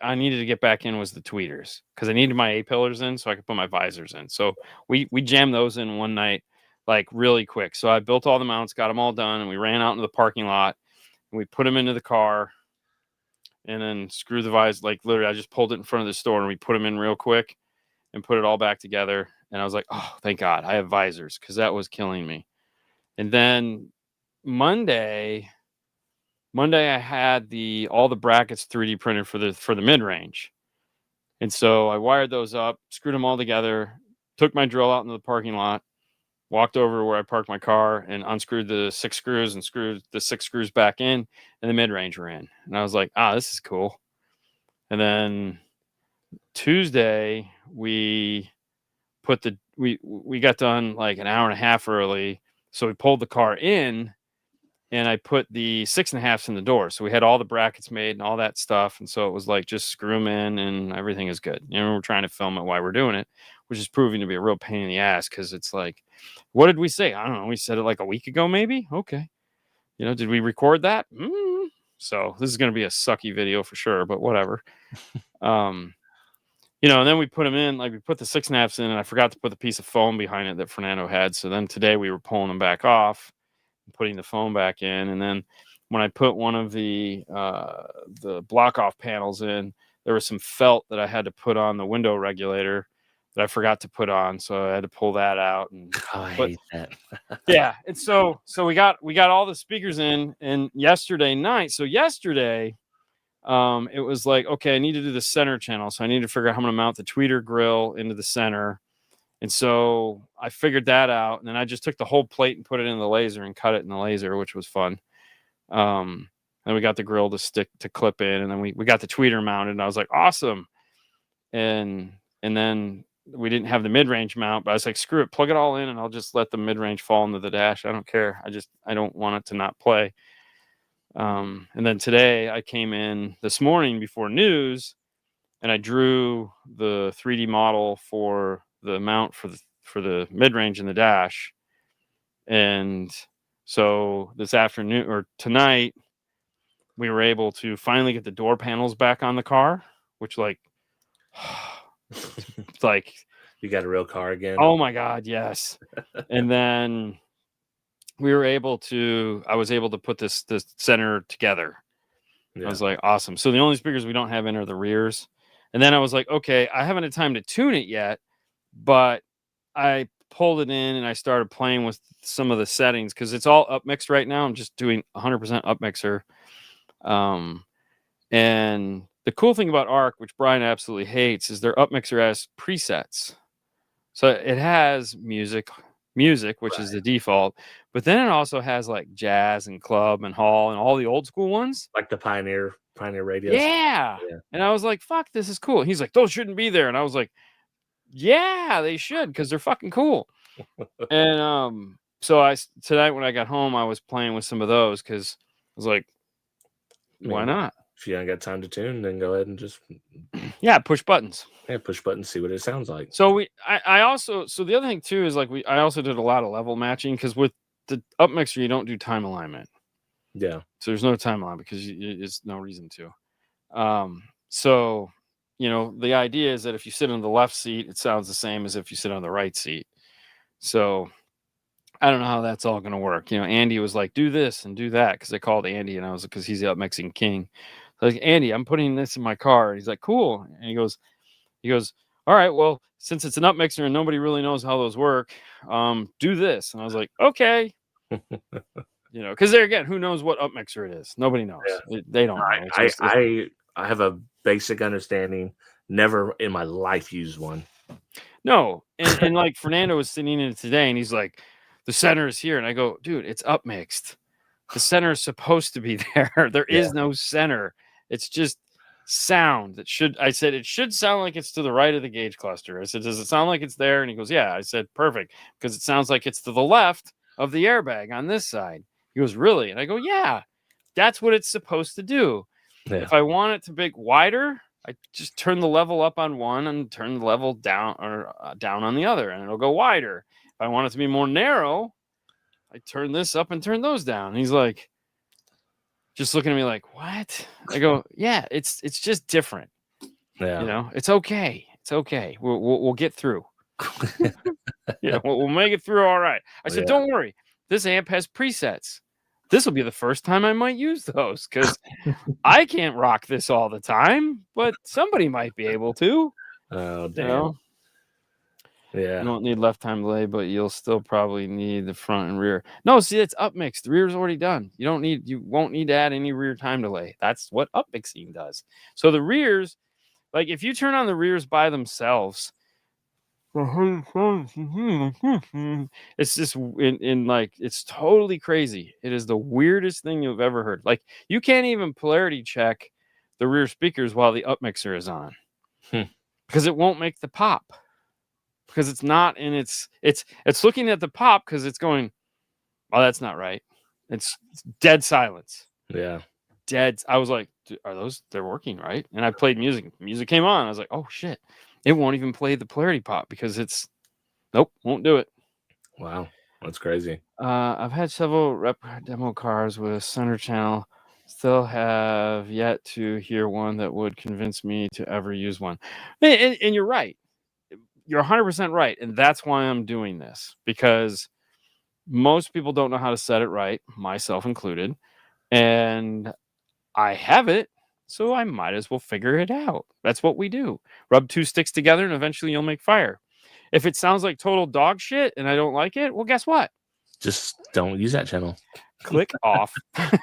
I needed to get back in was the tweeters, because I needed my A pillars in so I could put my visors in. So we jammed those in one night, like really quick. So I built all the mounts, got them all done, and we ran out into the parking lot and we put them into the car and then screwed the visor. Like literally, I just pulled it in front of the store and we put them in real quick and put it all back together. And I was like, oh, thank God I have visors, because that was killing me. And then Monday I had all the brackets 3D printed for the mid range, and so I wired those up, screwed them all together, took my drill out into the parking lot, walked over where I parked my car, and unscrewed the 6 screws and screwed the 6 screws back in, and the mid range were in. And I was like, this is cool. And then Tuesday we got done like an hour and a half early, so we pulled the car in. And I put the 6.5s in the door. So we had all the brackets made and all that stuff. And so it was like, just screw them in and everything is good. We're trying to film it while we're doing it, which is proving to be a real pain in the ass, because it's like, what did we say? I don't know. We said it like a week ago, maybe. Okay. Did we record that? So this is going to be a sucky video for sure, but whatever. And then we put them in, like we put the 6.5s in, and I forgot to put the piece of foam behind it that Fernando had. So then today we were pulling them back off, putting the foam back in, and then when I put one of the block off panels in, there was some felt that I had to put on the window regulator that I forgot to put on, so I had to pull that out. And I hate that. Yeah, and so we got all the speakers in, and yesterday, it was like, okay, I need to do the center channel, so I need to figure out how I'm gonna mount the tweeter grill into the center. And so I figured that out, and then I just took the whole plate and put it in the laser and cut it in the laser, which was fun. And we got the grill to clip in, and then we got the tweeter mounted, and I was like, awesome. And then we didn't have the mid-range mount, but I was like, screw it, plug it all in, and I'll just let the mid-range fall into the dash. I don't care. I don't want it to not play. And then today I came in this morning before news, and I drew the 3D model for the mount for the mid-range and the dash. And so this afternoon or tonight, we were able to finally get the door panels back on the car, which it's like, you got a real car again. Oh my God, yes. And then I was able to put this center together. Yeah. I was like, awesome. So the only speakers we don't have in are the rears. And then I was like, okay, I haven't had time to tune it yet, but I pulled it in and I started playing with some of the settings, because it's all up mixed right now. I'm just doing 100% up mixer. And the cool thing about Arc, which Brian absolutely hates, is their up mixer has presets. So it has music, which is the default, but then it also has like jazz and club and hall and all the old school ones, like the Pioneer radios. Yeah. And I was like, fuck, this is cool. He's like, those shouldn't be there. And I was like, yeah, they should, because they're fucking cool. And so tonight when I got home, I was playing with some of those, because I was like, why not? If you don't got time to tune, then go ahead and just push buttons. Yeah, push buttons, see what it sounds like. So I also the other thing too is like I also did a lot of level matching, because with the up mixer you don't do time alignment. Yeah. So there's no time alignment because there's no reason to. So the idea is that if you sit on the left seat, it sounds the same as if you sit on the right seat. So I don't know how that's all going to work. Andy was like, do this and do that, because I called Andy, and I was like, because he's the up mixing king. So like, Andy, I'm putting this in my car. And he's like, cool. And he goes, all right, well, since it's an up mixer and nobody really knows how those work, do this. And I was like, okay. Because there again, who knows what up mixer it is? Nobody knows. Yeah. They don't know. I have a basic understanding. Never in my life used one. No. And like Fernando was sitting in it today, and he's like, the center is here. And I go, dude, it's upmixed. The center is supposed to be there. There is no center. It's just sound that should, I said, it should sound like it's to the right of the gauge cluster. I said, does it sound like it's there? And he goes, yeah. I said, perfect. Because it sounds like it's to the left of the airbag on this side. He goes, really? And I go, yeah, that's what it's supposed to do. Yeah. If I want it to be wider, I just turn the level up on one and turn the level down or down on the other, and it'll go wider. If I want it to be more narrow, I turn this up and turn those down. And he's like, just looking at me like, what? I go, yeah, it's just different. Yeah. You know, it's okay. It's okay. We'll get through. We'll make it through all right. I said, don't worry. This amp has presets. This will be the first time I might use those because I can't rock this all the time, but somebody might be able to. Oh, damn. You know? Yeah. You don't need left time delay, but you'll still probably need the front and rear. No, see, it's upmixed. The rear's already done. You won't need to add any rear time delay. That's what upmixing does. So the rears, like if you turn on the rears by themselves, it's just in like, it's totally crazy. It is the weirdest thing you've ever heard. Like you can't even polarity check the rear speakers while the upmixer is on because it won't make the pop because it's not in it's looking at the pop because it's going, oh, that's not right. It's dead silence. Yeah. Dead. I was like, they're working, right? And I played music. Music came on. I was like, oh shit. It won't even play the polarity pop because won't do it. Wow, that's crazy. I've had several rep demo cars with center channel. Still have yet to hear one that would convince me to ever use one. And you're right. You're 100% right. And that's why I'm doing this because most people don't know how to set it right, myself included. And I have it. So I might as well figure it out. That's what we do. Rub two sticks together and eventually you'll make fire. If it sounds like total dog shit and I don't like it, well, guess what? Just don't use that channel. Click off. I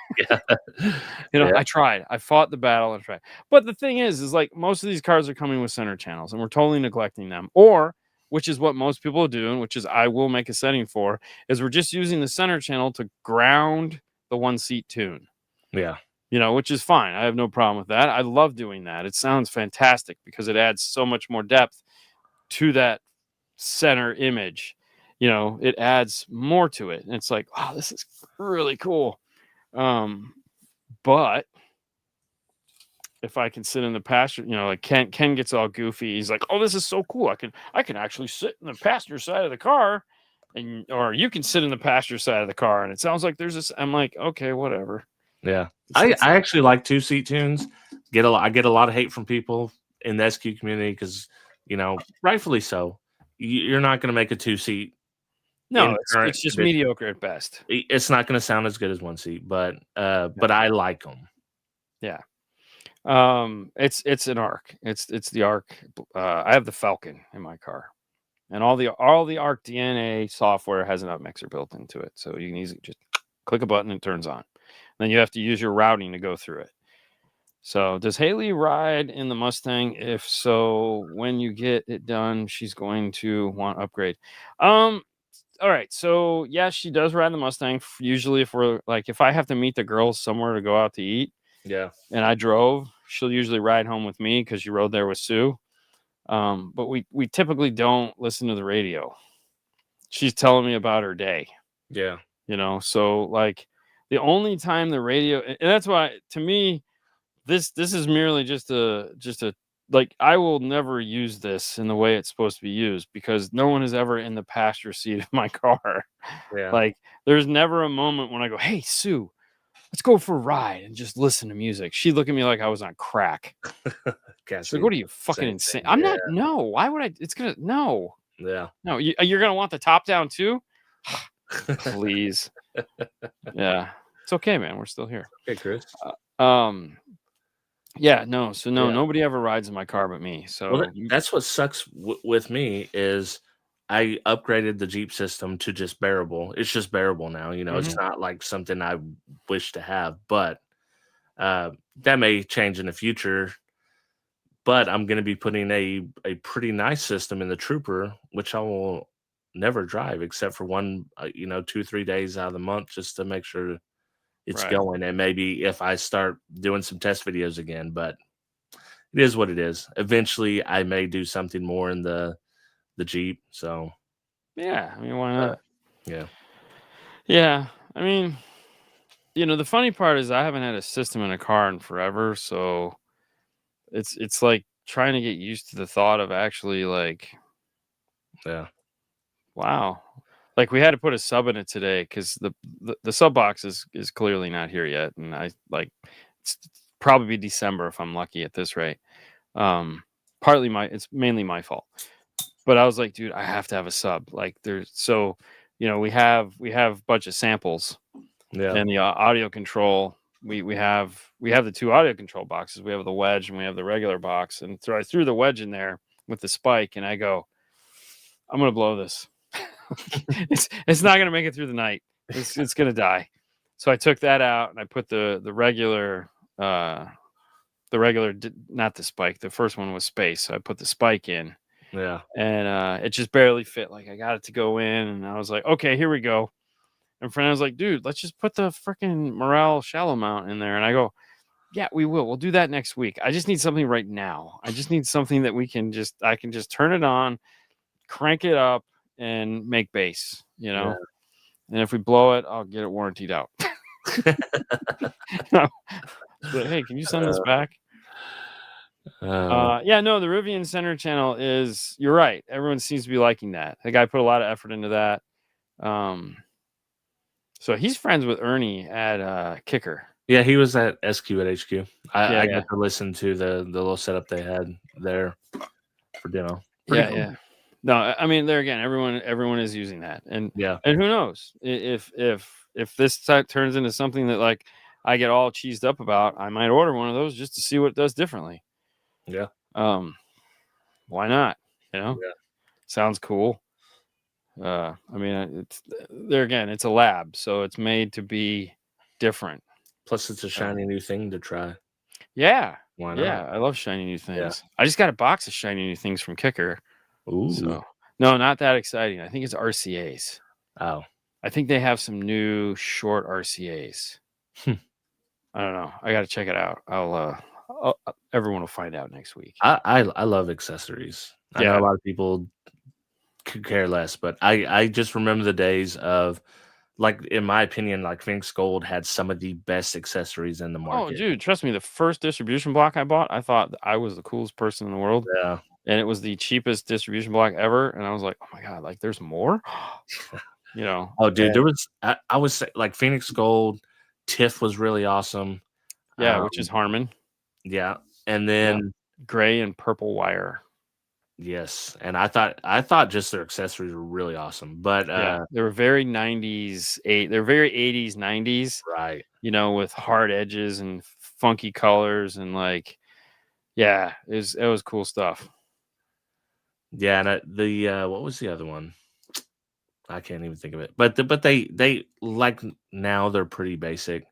tried. I fought the battle and tried. But the thing is like most of these cars are coming with center channels and we're totally neglecting them. Or, which is what most people do, and which is I will make a setting for, is we're just using the center channel to ground the one seat tune. Yeah. Which is fine. I have no problem with that. I love doing that. It sounds fantastic because it adds so much more depth to that center image. It adds more to it. And it's like, wow, this is really cool. But if I can sit in the passenger, like Ken gets all goofy. He's like, oh, this is so cool. I can actually sit in the passenger side of the car or you can sit in the passenger side of the car. And it sounds like there's this. I'm like, okay, whatever. Yeah. I actually like 2-seat tunes. I get a lot of hate from people in the SQ community because, rightfully so. You're not going to make a 2-seat. No, it's just mediocre at best. It's not going to sound as good as 1-seat, but I like them. Yeah. It's an ARC. It's the ARC. I have the Falcon in my car, and all the ARC DNA software has an upmixer built into it, so you can easily just click a button and it turns on. Then you have to use your routing to go through it. So does Haley ride in the Mustang? If so, when you get it done, she's going to want upgrade. All right. So yeah, she does ride the Mustang. Usually if I have to meet the girls somewhere to go out to eat. Yeah. And I drove, she'll usually ride home with me because she rode there with Sue. But we typically don't listen to the radio. She's telling me about her day. Yeah. So like the only time the radio, and that's why to me, this is merely just a like I will never use this in the way it's supposed to be used because no one is ever in the passenger seat of my car. Yeah. Like there's never a moment when I go, hey Sue, let's go for a ride and just listen to music. She'd look at me like I was on crack. She's like, what are you fucking insane? I'm not. No. Why would I? It's gonna. No. Yeah. No. You're gonna want the top down too. Please. Yeah. It's okay, man. We're still here. Okay, Chris. Yeah. No. So no. Yeah. Nobody ever rides in my car but me. So that's what sucks with me is I upgraded the Jeep system to just bearable. It's just bearable now. It's not like something I wish to have, but that may change in the future. But I'm going to be putting a pretty nice system in the Trooper, which I will never drive except for one, 2-3 days out of the month just to make sure it's Right. going. And maybe if I start doing some test videos again, but it is what it is. Eventually, I may do something more in the Jeep. So Yeah. I mean, why not? yeah, Yeah. I mean, the funny part is I haven't had a system in a car in forever, so it's like trying to get used to the thought of actually like, yeah, wow. Like we had to put a sub in it today because the sub box is clearly not here yet, and I like it's probably be December if I'm lucky at this rate. Um, it's mainly my fault, but I was like, dude, I have to have a sub. Like there's so we have a bunch of samples yeah, and the audio control. We have the two audio control boxes. We have the wedge and we have the regular box. And so I threw the wedge in there with the spike, and I go, I'm gonna blow this. It's not gonna make it through the night. It's gonna die. So I took that out and I put not the spike. The first one was space. So I put the spike in, yeah, and it just barely fit. Like I got it to go in, and I was like, okay, here we go. And Fernando was like, dude, let's just put the freaking Morale shallow mount in there. And I go, yeah, we will. We'll do that next week. I just need something right now. I just need something that I can just turn it on, crank it up, and make bass, yeah. And if we blow it, I'll get it warrantied out. But hey, can you send this back? Yeah, no, the Rivian Center channel you're right. Everyone seems to be liking that. The guy put a lot of effort into that. So he's friends with Ernie at Kicker. Yeah, he was at SQ at HQ. I Yeah. got to listen to the little setup they had there for demo. Pretty cool. Yeah. No, I mean, there again, everyone is using that, and Yeah, who knows if this turns into something that like I get all cheesed up about, I might order one of those just to see what it does differently. yeah, Why not? yeah. Sounds cool. I mean, there again, it's a lab, so it's made to be different. Plus, it's a shiny new thing to try. Yeah, Why not? yeah, I love shiny new Yeah. things. I just got a box of shiny new things from Kicker. Ooh. So no, not that exciting. I think it's RCAs. Oh. I think they have some new short RCAs. Hmm. I don't know. I got to check it out. Everyone will find out next week. I love accessories. I know a lot of people could care less, but I just remember the days of, like, in my opinion, like Phoenix Gold had some of the best accessories in the Oh, market. dude, trust me. The first distribution block I bought, I thought that I was the coolest person in the world. Yeah. And it was the cheapest distribution block ever. And I was like, oh my God, like there's more? Oh, dude, there was, I was like Phoenix Gold, TIFF was really awesome. Yeah, which is Harman. Yeah. And then gray and purple wire. yes. And I thought just their accessories were really awesome. But they were very 90s, they're very 80s, 90s. right. With hard edges and funky colors and like, yeah, it was cool stuff. Yeah, and what was the other one? I can't even think of it. But they like now they're pretty basic.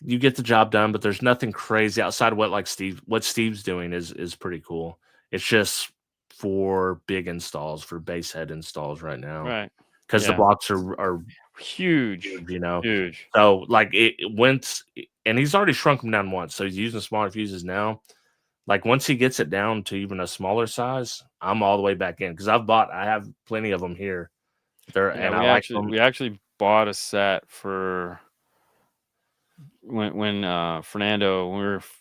You get the job done, but there's nothing crazy outside of what Steve's doing is pretty cool. It's just for big installs, for base head installs right now. Right. Because the blocks are huge. Huge. So like it went, and he's already shrunk them down once. So he's using smaller fuses now. Like once he gets it down to even a smaller size, I'm all the way back in because I have plenty of them here. I like them. We actually bought a set for when Fernando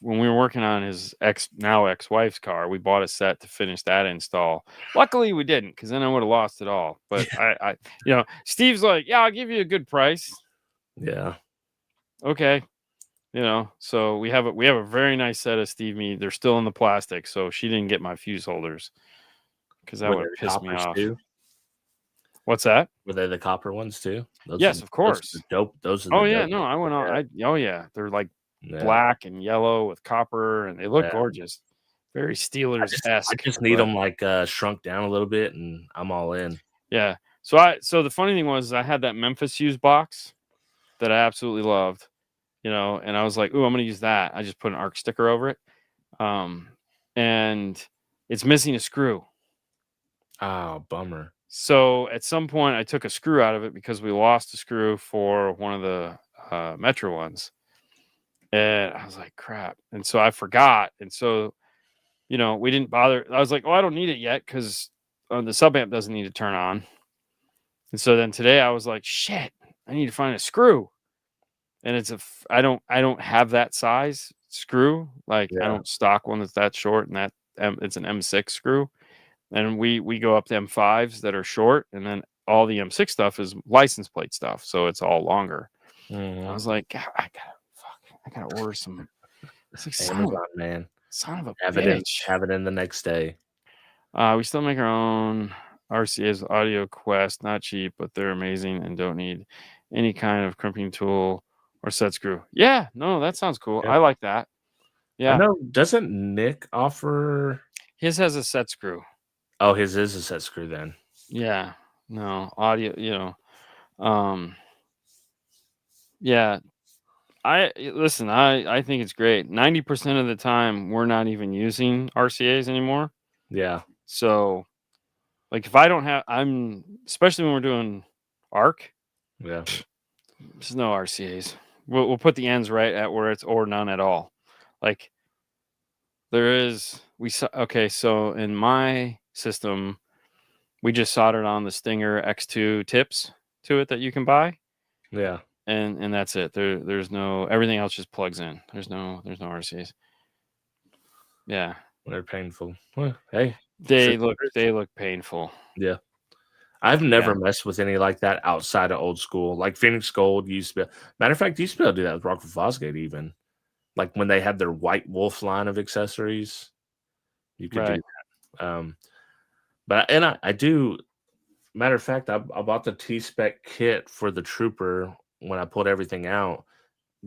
when we were working on his ex-wife's car. We bought a set to finish that install. Luckily, we didn't because then I would have lost it all. But I Steve's like, yeah, I'll give you a good price. Yeah. Okay. So we have a very nice set of Steve Me. They're still in the plastic, so she didn't get my fuse holders because that would piss me off. Too? What's that? Were they the copper ones too? Yes, of course. Those are dope. Those are oh yeah, no, I went on. They're like black and yellow with copper, and they look gorgeous. Very Steelers-esque. I just need them like shrunk down a little bit, and I'm all in. Yeah. So the funny thing was, I had that Memphis fuse box that I absolutely loved. And I was like, ooh, I'm going to use that. I just put an arc sticker over it. And it's missing a screw. Oh, bummer. So at some point, I took a screw out of it because we lost a screw for one of the Metro ones. And I was like, crap. And so I forgot. And so, we didn't bother. I was like, oh, I don't need it yet because the sub amp doesn't need to turn on. And so then today I was like, shit, I need to find a screw. And I don't have that size screw. Like I Yeah. don't stock one that's that short, and it's an M6 screw. And we go up to M5s that are short, and then all the M6 stuff is license plate stuff, so it's all longer. I Mhm. was like, "God, I gotta order some. It's like Amazon, man. son of a Have it in bitch. have it in the next day. We still make our own RCA's Audio Quest, not cheap, but they're amazing and don't need any kind of crimping tool or set screw. Yeah, no, that sounds cool. Yeah. I like that. I Yeah, know, doesn't Nick offer his has a set screw. Oh, his is a set screw then. Yeah, no audio. Yeah. Listen. I think it's great. 90% of the time, we're not even using RCA's anymore. Yeah. So, like, if I don't have, especially when we're doing ARC, Yeah. there's no RCA's. We'll put the ends right at where it's or none at all. Like there is, okay. So in my system, we just soldered on the Stinger X2 tips to it that you can buy, Yeah. and that's it. There's no, everything else just plugs in. There's no RCA's. Yeah, They're painful. Well, hey. they Shit look happens. they look painful. Yeah. I've Yeah, never messed with any like that outside of old school. Like Phoenix Gold used to be matter of fact, used to be able to do that with Rockford Fosgate even. Like when they had their White Wolf line of accessories, you could do right. that. But and I do matter of fact, I bought the T-Spec kit for the Trooper when I pulled everything out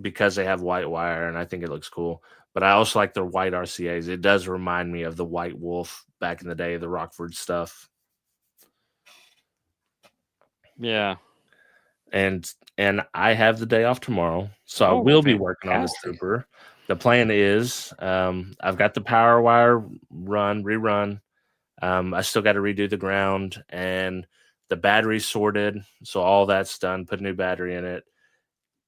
because they have white wire and I think it looks cool. But I also like their white RCA's. It does remind me of the White Wolf back in the day, the Rockford stuff. Yeah. And I have the day off tomorrow, so I Oh, will be working on this fantastic. Trooper. The plan is, I've got the power wire rerun. I still got to redo the ground and the battery sorted, so all that's done. Put a new battery in it.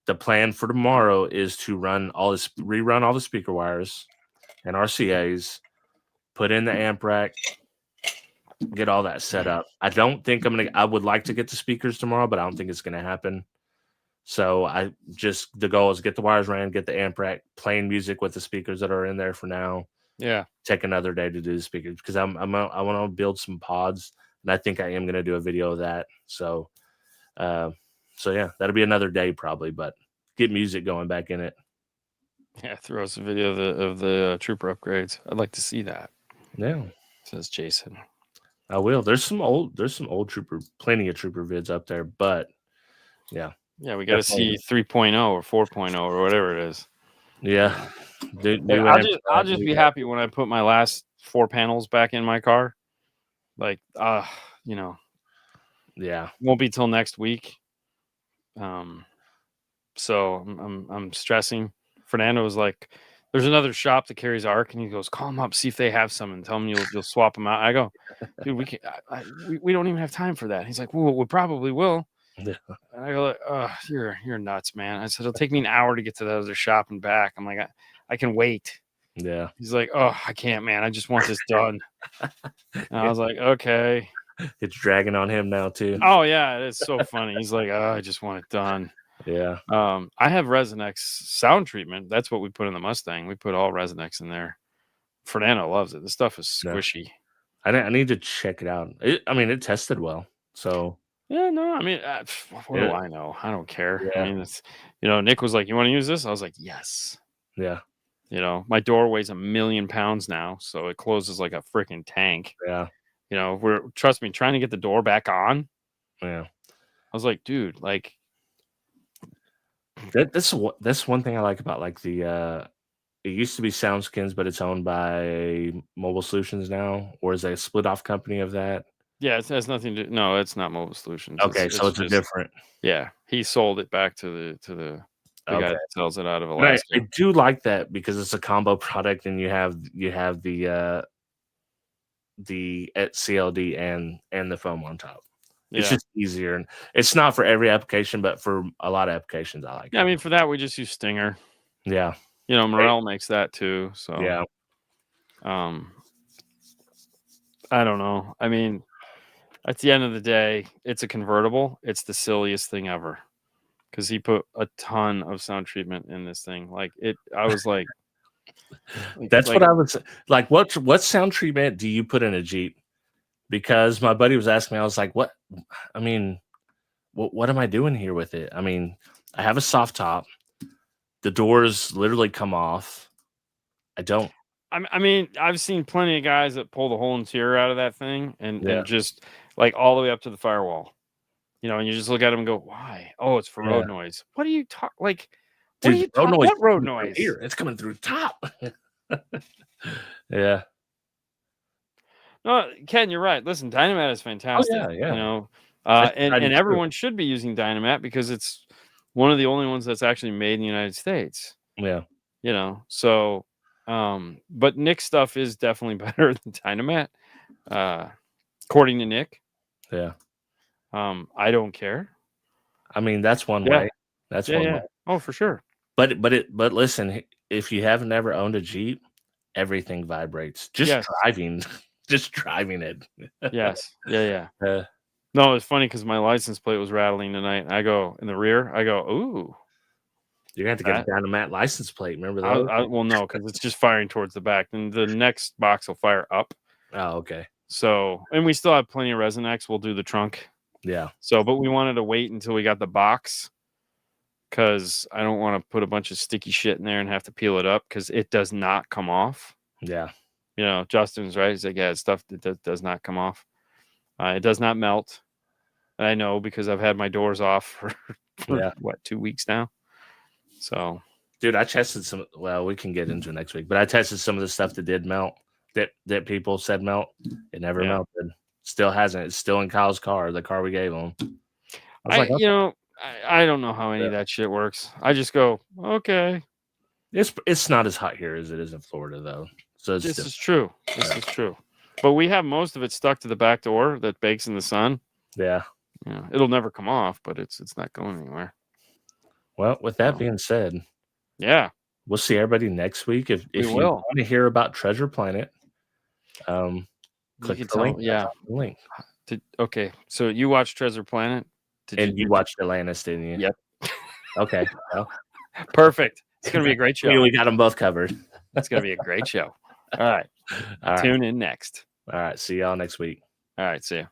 The plan for tomorrow is to rerun all the speaker wires and RCA's, put in the amp rack, get all that set up. I don't think I would like to get the speakers tomorrow, but I don't think it's gonna happen. So the goal is get the wires ran, get the amp rack, playing music with the speakers that are in there for now. Yeah. Take another day to do the speakers because I want to build some pods, and I think I am going to do a video of that. So, uh, so yeah, that'll be another day probably, but get music going back in it. Yeah. Throw us a video of the Trooper upgrades. I'd like to see that. Yeah, Says Jason. I will. There's some old Trooper, plenty of Trooper vids up there, but yeah, Yeah, we got to see 3.0 or 4.0 or whatever it is. yeah. Like, New amps, I'll just be happy when I put my last 4 panels back in my car. Like, yeah, won't be till next week. So I'm stressing. Fernando was like, "There's another shop that carries ARC," and he goes, "Call them up, see if they have some, and tell them you'll swap them out." I go, "Dude, we don't even have time for that." He's like, "Well, we probably will." yeah, And I go, like, "Oh, you're nuts, man." I said, "It'll take me an hour to get to the other shop and back." I'm like, I can wait. yeah. He's like, "Oh, I can't, man. I just want this done." And I was like, "Okay." It's dragging on him now too. Oh yeah, it's so funny. He's like, "Oh, I just want it done." Yeah, I have Resonix sound treatment. That's what we put in the Mustang. We put all Resonix in there. Fernando loves it. This stuff is no, squishy. I need to check it out. I mean, it tested well, so Yeah, no, I mean, what do yeah, I know? I don't care. I yeah, mean, it's Nick was like, "You want to use this?" I was like, "Yes." yeah, My door weighs 1,000,000 pounds now, so it closes like a freaking tank. yeah, Trust me, trying to get the door back on. yeah. I was like, dude, like, That's one thing I like about like it used to be Soundskins, but it's owned by Mobile Solutions now, or is it a split off company of that? yeah, it has nothing to. No, it's not Mobile Solutions. Okay, so It's it's a just, different. yeah, he sold it back to the guy Okay, that sells it out of but I Alaska. do like that because it's a combo product, and you have the CLD and the foam on top. It's Yeah. just easier, and it's not for every application, but for a lot of applications, I like Yeah, I it. mean, for that, we just use Stinger. Yeah, You know, Hey, Morel makes that too. So, yeah. I don't know. I mean, at the end of the day, it's a convertible. It's the silliest thing ever because he put a ton of sound treatment in this thing. Like it, I was like, That's what like I was like. What sound treatment do you put in a Jeep? Because my buddy was asking me, I was like, "What? I mean, what am I doing here with it? I mean, I have a soft top. The doors literally come off. I don't. I mean, I've seen plenty of guys that pull the whole interior out of that thing Yeah, and just like all the way up to the firewall. You know, and you just look at them and go, "Why? Oh, it's for yeah, road noise." What are you talk like? What are dude. you Road talk? noise What is road coming through noise? here. It's coming through the top. Yeah. No, Ken, you're right. Listen, Dynamat is Oh fantastic. yeah, You yeah. know, That's tried and and true. everyone should be using Dynamat because it's one of the only ones that's actually made in the United States. Yeah, You know, so but Nick's stuff is definitely better than Dynamat, according to Nick. yeah. I don't care. I mean, that's one Yeah, way. That's yeah, one yeah. way. Oh, for sure. But listen, if you have never owned a Jeep, everything vibrates. Just Yes, driving, just driving it. yes, yeah, yeah. Uh, No, it's funny because my license plate was rattling tonight. I go in the rear. I go, ooh, you're gonna have to get a that. Dynamat license plate. Remember those? Well, no, because it's just firing towards the back. Then the next box will fire up. Oh, okay. So, and we still have plenty of resin X. We'll do the trunk. Yeah, So, but we wanted to wait until we got the box because I don't want to put a bunch of sticky shit in there and have to peel it up because it does not come off. yeah, You know, Justin's right. He's like, yeah, it's stuff that does not come off. It does not melt. And I know because I've had my doors off for yeah. what, 2 weeks now. So, Dude, I tested some. Well, we can get into it next week, but I tested some of the stuff that did melt. That people said melt. It never yeah. melted. Still hasn't. It's still in Kyle's car, the car we gave him. I was like, You okay. know, I don't know how any of that shit works. I just go, okay, It's not as hot here as it is in Florida, though. So it's this still, is true. This is true. But we have most of it stuck to the back door that bakes in the sun. yeah. Yeah, it'll never come off, but it's not going anywhere. Well, with that being said, Yeah, we'll see everybody next week. If we you will. want to hear about Treasure Planet, You click can the tell. link. Yeah. The link. Okay, so you watched Treasure Planet? And you watched Atlantis, didn't you? Yep. Okay. Well, Perfect. It's gonna be a great show. we got them both covered. It's gonna be a great show. All right. All right. Tune in next. All right. See y'all next week. All right. See ya.